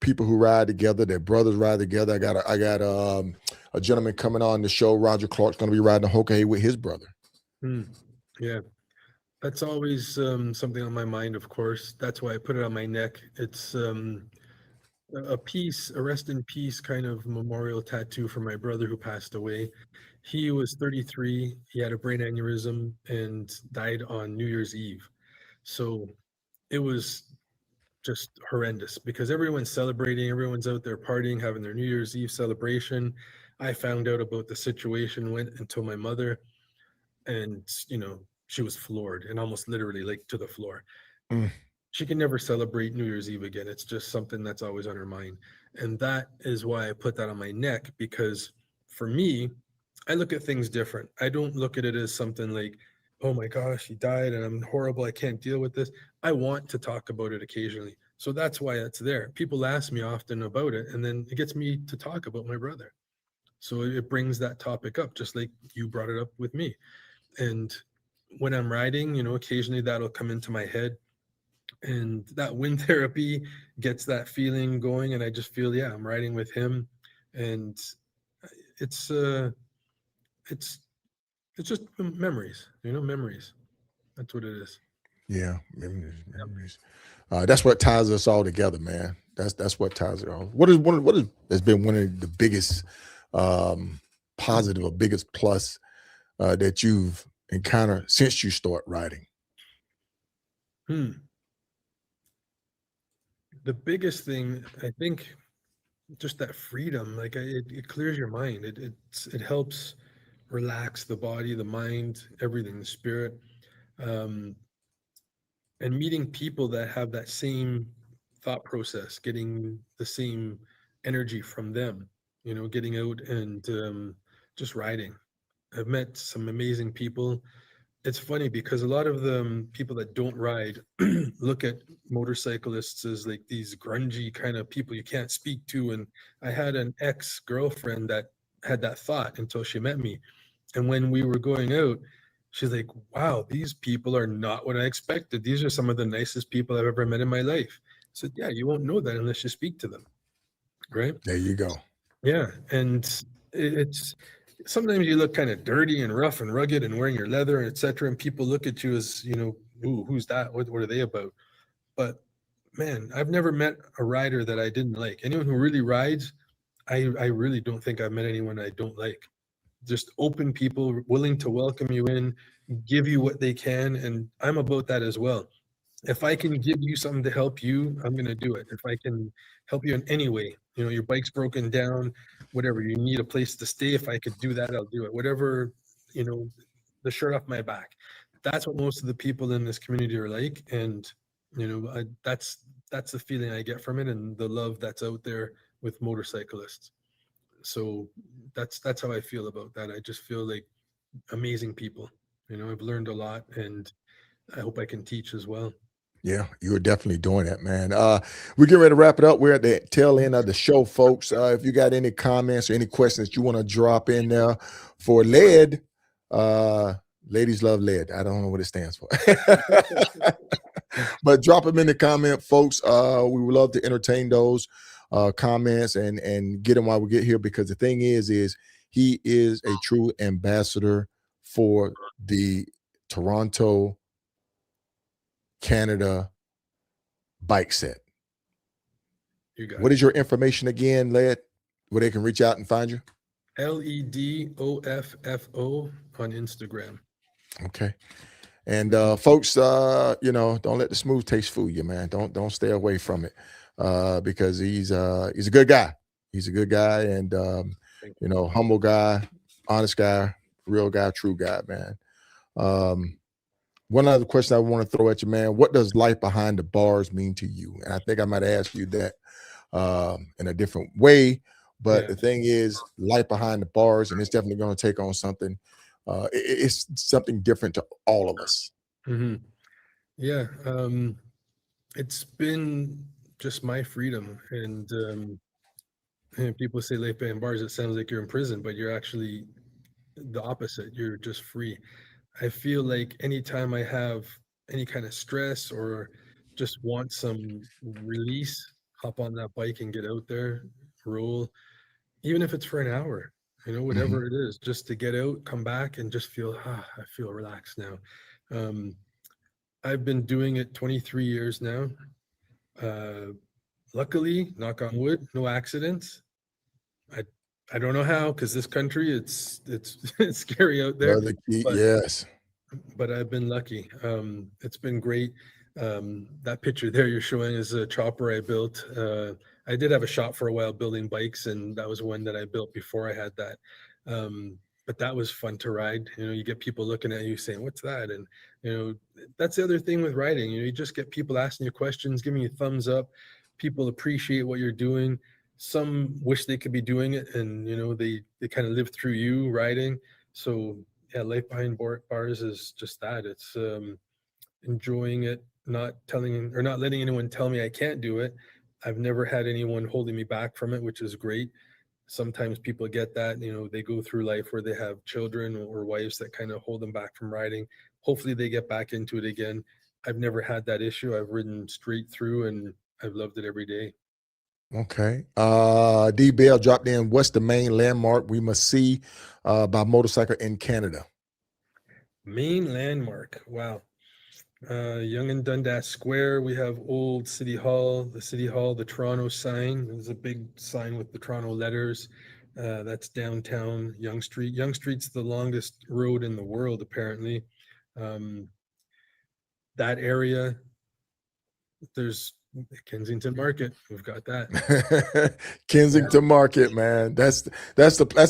people who ride together, their brothers ride together. I got a gentleman coming on the show. Roger Clark's going to be riding a Hokahay with his brother. Hmm. Yeah, that's always something on my mind. Of course, that's why I put it on my neck. It's a piece, a rest in peace kind of memorial tattoo for my brother who passed away. He was 33. He had a brain aneurysm and died on New Year's Eve. So it was just horrendous because everyone's celebrating, everyone's out there partying, having their New Year's Eve celebration. I found out about the situation, went and told my mother, and she was floored and almost literally like to the floor. Mm, She can never celebrate New Year's Eve again. It's just something that's always on her mind. And that is why I put that on my neck, because for me, I look at things different. I don't look at it as something like, oh my gosh, he died and I'm horrible. I can't deal with this. I want to talk about it occasionally. So that's why it's there. People ask me often about it, and then it gets me to talk about my brother. So it brings that topic up, just like you brought it up with me. And when I'm riding, occasionally that'll come into my head. And that wind therapy gets that feeling going, and I just feel, yeah, I'm riding with him, and it's uh it's it's just memories, memories. That's what it is. Yeah, memories. That's what ties us all together, man. That's what ties it all. What has been one of the biggest um, positive or biggest plus that you've encountered since you start riding? Hmm. The biggest thing, I think, just that freedom. Like it clears your mind. It helps relax the body, the mind, everything, the spirit. Um, and meeting people that have that same thought process, getting the same energy from them, getting out and just riding. I've met some amazing people. It's funny because a lot of the people that don't ride look at motorcyclists as like these grungy kind of people you can't speak to. And I had an ex-girlfriend that had that thought until she met me. And when we were going out, she's like, wow, these people are not what I expected. These are some of the nicest people I've ever met in my life. I said, yeah, you won't know that unless you speak to them. Right. There you go. Yeah. And it's sometimes you look kind of dirty and rough and rugged and wearing your leather and etc. And people look at you as, ooh, who's that? What are they about? But man, I've never met a rider that I didn't like. Anyone who really rides, I really don't think I've met anyone I don't like. Just open people, willing to welcome you in, give you what they can. And I'm about that as well. If I can give you something to help you, I'm going to do it. If I can help you in any way, your bike's broken down, whatever, you need a place to stay. If I could do that, I'll do it. Whatever, you know, the shirt off my back. That's what most of the people in this community are like. And, that's the feeling I get from it and the love that's out there with motorcyclists. So that's how I feel about that. I just feel like amazing people. I've learned a lot and I hope I can teach as well. Yeah, you're definitely doing that, man. We're getting ready to wrap it up. We're at the tail end of the show, folks. If you got any comments or any questions that you want to drop in there for lead, ladies love lead. I don't know what it stands for. But drop them in the comment, folks. We would love to entertain those comments and get them while we get here, because the thing is he is a true ambassador for the Toronto, Canada bike set. You got What it. is your information again, Led, where they can reach out and find you? LEDOFFO on Instagram. Okay. And folks, don't let the smooth taste fool you, man. Don't stay away from it, because he's a good guy. He's a good guy, and Thank you. humble guy, honest guy, real guy, true guy, man. One other question I want to throw at you, man. What does life behind the bars mean to you? And I think I might ask you that in a different way. But Yeah. the thing is, life behind the bars, and it's definitely going to take on something. It's something different to all of us. Hmm. Yeah. It's been just my freedom. And people say life behind bars, it sounds like you're in prison, but you're actually the opposite. You're just free. I feel like anytime I have any kind of stress or just want some release, hop on that bike and get out there, roll, even if it's for an hour, Mhm. whatever it is, just to get out, come back and just feel, I feel relaxed now. Um, I've been doing it 23 years now. Uh, Luckily, knock on wood, no accidents. I I don't know how, because this country, it's it's scary out there, Brother Keith, but yes. I've been lucky. It's been great. That picture there you're showing is a chopper I built. I did have a shop for a while building bikes, and that was one that I built before I had that. But that was fun to ride. You get people looking at you saying, "What's that?" And that's the other thing with riding. You just get people asking you questions, giving you thumbs up. People appreciate what you're doing. Some wish they could be doing it, and they kind of live through you riding. So yeah, life behind bars is just that. It's enjoying it, not telling or not letting anyone tell me I can't do it. I've never had anyone holding me back from it, which is great. Sometimes people get that, they go through life where they have children or wives that kind of hold them back from riding. Hopefully they get back into it again. I've never had that issue. I've ridden straight through and I've loved it every day. Okay. D Bell dropped in. What's the main landmark we must see by motorcycle in Canada? Main landmark. Wow. Yonge and Dundas Square. We have Old City Hall, the Toronto sign. There's a big sign with the Toronto letters. That's downtown Yonge Street. Yonge Street's the longest road in the world, apparently. That area, there's Kensington Market. We've got that. Kensington Market, man. That's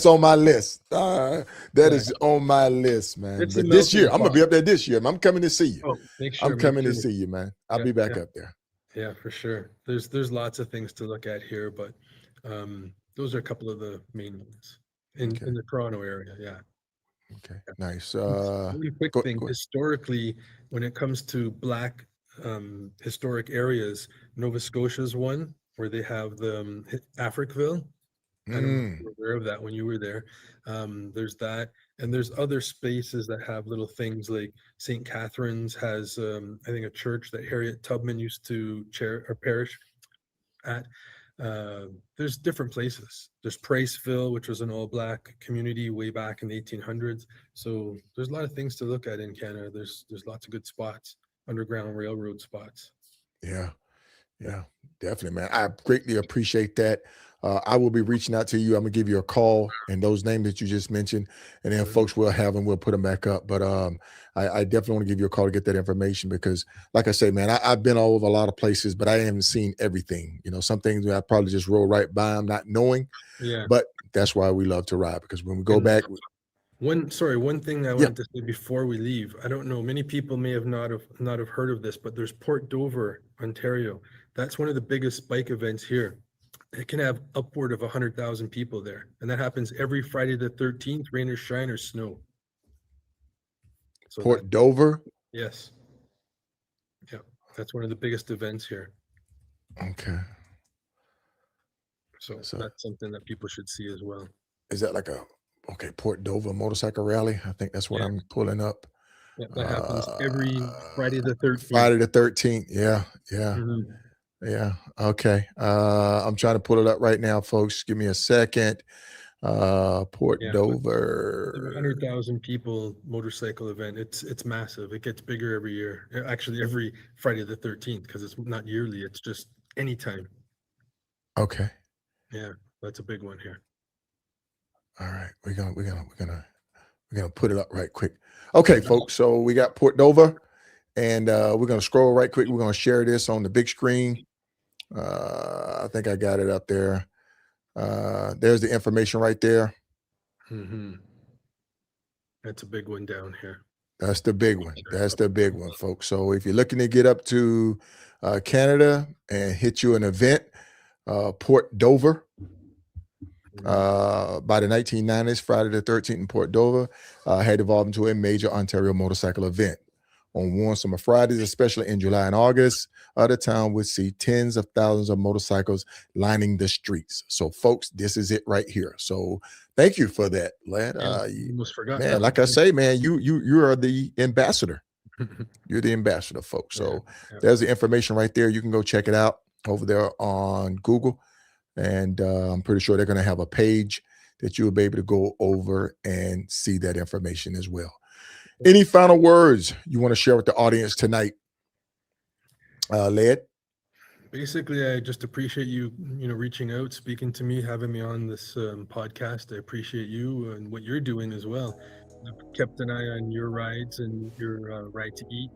on my list. That is on my list, man. It's But a this year, melting I'm gonna pot. be up there this year. I'm coming to see you. Oh, make sure. I'm coming to see you, man. I'll be back up there. Yeah, for sure. There's lots of things to look at here, but those are a couple of the main ones in the Toronto area. Yeah. Okay, nice. Really quick thing. Historically, when it comes to Black historic areas, Nova Scotia's one where they have the Africville. I don't know if you were aware of that when you were there. There's that, and there's other spaces that have little things like St. Catherine's has, I think, a church that Harriet Tubman used to chair or parish at. There's different places. There's Priceville, which was an all-Black community way back in the 1800s. So there's a lot of things to look at in Canada. There's lots of good spots, Underground Railroad spots. Yeah, definitely, man. I greatly appreciate that. I will be reaching out to you. I'm gonna give you a call, and those names that you just mentioned, and then folks will have them. We'll put them back up. But I definitely want to give you a call to get that information because, like I say, man, I've been all over a lot of places, but I haven't seen everything. You know, some things I probably just roll right by them, not knowing. Yeah. But that's why we love to ride, because when we go back. One thing I wanted to say before we leave. I don't know, many people may have not have heard of this, but there's Port Dover, Ontario. That's one of the biggest bike events here. It can have upward of 100,000 people there, and that happens every Friday the 13th, rain or shine or snow. So Port Dover? Yes. Yeah, that's one of the biggest events here. Okay. So that's something that people should see as well. Is that like Port Dover motorcycle rally? I think that's what I'm pulling up. Yeah, that happens every Friday the 13th. Friday the 13th. Yeah. Mm-hmm. Yeah. Okay. I'm trying to pull it up right now, folks. Give me a second. Port Dover. 100,000 people motorcycle event. It's massive. It gets bigger every year. Actually, every Friday the 13th, because it's not yearly. It's just anytime. Okay. Yeah, that's a big one here. All right, we're gonna put it up right quick. Okay, folks. So we got Port Dover, and we're gonna scroll right quick. We're gonna share this on the big screen. I think I got it up there. There's the information right there. Mm-hmm. That's a big one down here. That's the big one. That's the big one, folks. So if you're looking to get up to Canada and hit you an event, Port Dover. By the 1990s, Friday the 13th in Port Dover had evolved into a major Ontario motorcycle event. On warm summer Fridays, especially in July and August, the town would see tens of thousands of motorcycles lining the streets. So, folks, this is it right here. So, thank you for that, lad. You almost forgot. Man, like I say, man, you are the ambassador. You're the ambassador, folks. So, there's the information right there. You can go check it out over there on Google. And I'm pretty sure they're going to have a page that you'll be able to go over and see that information as well. Any final words you want to share with the audience tonight, Led? Basically, I just appreciate you reaching out, speaking to me, having me on this podcast. I appreciate you and what you're doing as well. I've kept an eye on your rides and your ride to eat.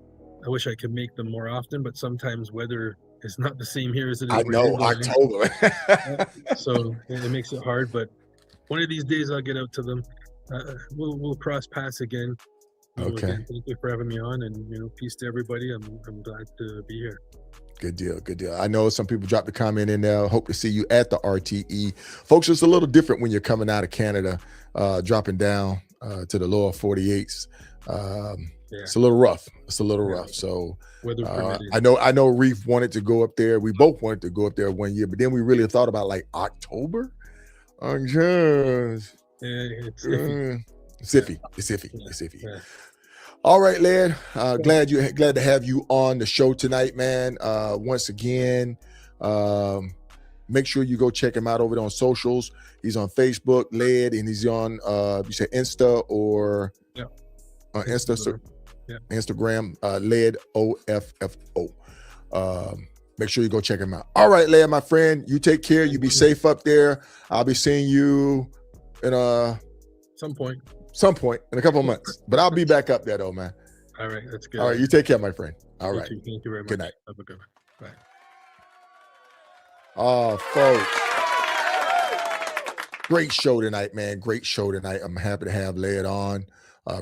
I wish I could make them more often, but sometimes weather is not the same here as it is. I know, October. So it makes it hard, but one of these days I'll get out to them. We'll cross paths again. Okay. Again, thank you for having me on, and peace to everybody. I'm glad to be here. Good deal. I know some people dropped a comment in there. Hope to see you at the RTE. Folks, it's a little different when you're coming out of Canada, dropping down to the lower 48s. It's a little rough. So I know Reef wanted to go up there. We both wanted to go up there one year, but then we really thought about like October. It's iffy. It's iffy. Yeah. All right, Led. Glad to have you on the show tonight, man. Once again, make sure you go check him out over there on socials. He's on Facebook, Led, and he's on you said Insta or Instagram, Led OFFO. Make sure you go check him out. All right, Led, my friend. You take care. You be safe up there. I'll be seeing you in some point in a couple of months. But I'll be back up there though, man. All right, that's good. All right, you take care, my friend. All right. Thank you very much. Good night. Have a good one. Bye. Oh, folks. Great show tonight, man. Great show tonight. I'm happy to have Led on.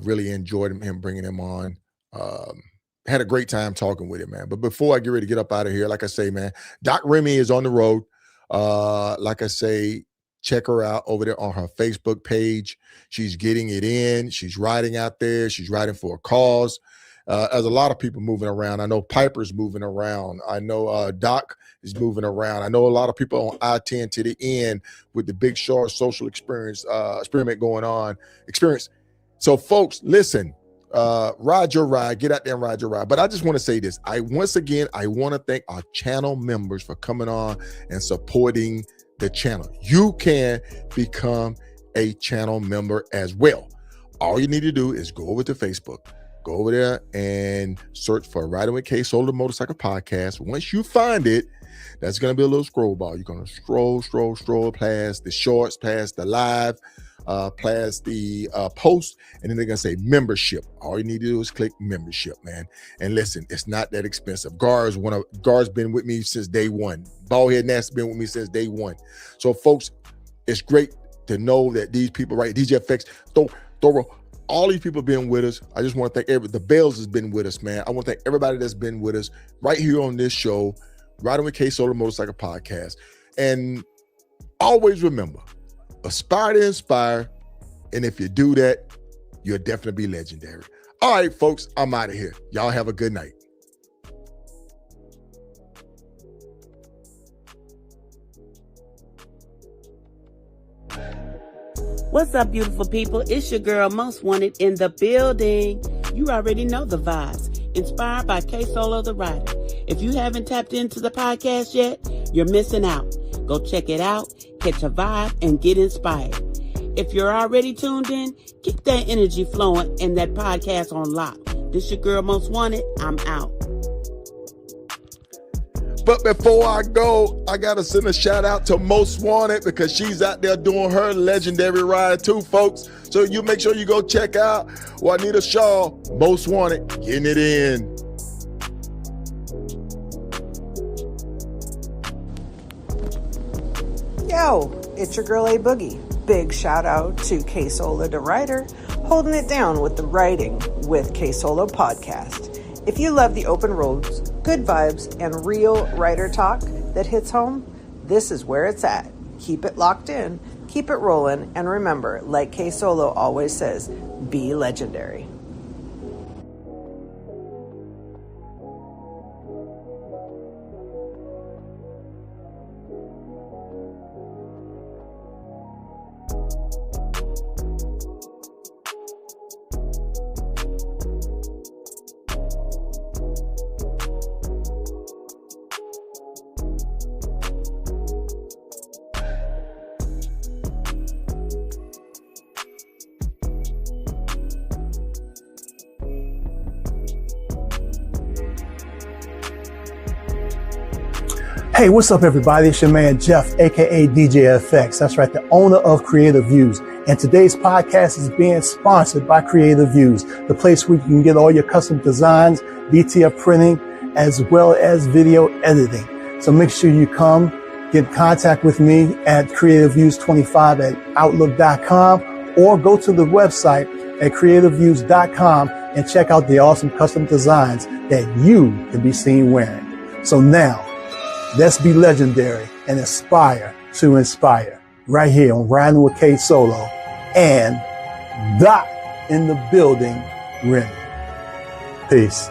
Really enjoyed him bringing him on. Had a great time talking with him, man. But before I get ready to get up out of here, like I say, man, Doc Remy is on the road. Like I say, check her out over there on her Facebook page. She's getting it in. She's riding out there. She's riding for a cause. There's a lot of people moving around. I know Piper's moving around. I know Doc is moving around. I know a lot of people on I-10 to the end with the Big Short social experiment going on. So, folks, listen. Ride your ride. Get out there and ride your ride. But I just want to say this. I want to thank our channel members for coming on and supporting the channel. You can become a channel member as well. All you need to do is go over to Facebook. Go over there and search for Riding with KSolo Motorcycle Podcast. Once you find it, that's going to be a little scroll bar. You're going to scroll past the shorts, past the live, past the post, and then they're going to say membership. All you need to do is click membership, man. And listen, it's not that expensive. Gar's been with me since day one. Baldhead Nasty been with me since day one. So, folks, it's great to know that these people, right? DJ FX, Thorough, all these people been with us. I just want to thank the Bells has been with us, man. I want to thank everybody that's been with us right here on this show, Riding with KSolo Motorcycle Podcast. And always remember, aspire to inspire. And if you do that, you'll definitely be legendary. All right, folks, I'm out of here. Y'all have a good night. What's up, beautiful people? It's your girl, Most Wanted, in the building. You already know the vibes. Inspired by KSolo the Rider. If you haven't tapped into the podcast yet, you're missing out. Go check it out, catch a vibe, and get inspired. If you're already tuned in, keep that energy flowing and that podcast on lock. This your girl, Most Wanted. I'm out. But before I go, I got to send a shout out to Most Wanted because she's out there doing her legendary ride too, folks. So you make sure you go check out Juanita Shaw, Most Wanted, getting it in. Yo, it's your girl A Boogie. Big shout out to KSolo the Rider, holding it down with the Riding with KSolo podcast. If you love the open roads, good vibes, and real rider talk that hits home, this is where it's at. Keep it locked in, keep it rolling, and remember, like KSolo always says, be legendary. Hey, what's up, everybody? It's your man, Jeff, aka DJ FX. That's right, the owner of Creative Views. And today's podcast is being sponsored by Creative Views, the place where you can get all your custom designs, DTF printing, as well as video editing. So make sure you come, get in contact with me at creativeviews25 at outlook.com, or go to the website at creativeviews.com and check out the awesome custom designs that you can be seen wearing. So now, let's be legendary and aspire to inspire right here on Riding with KSolo and Doc in the building, Remy. Peace.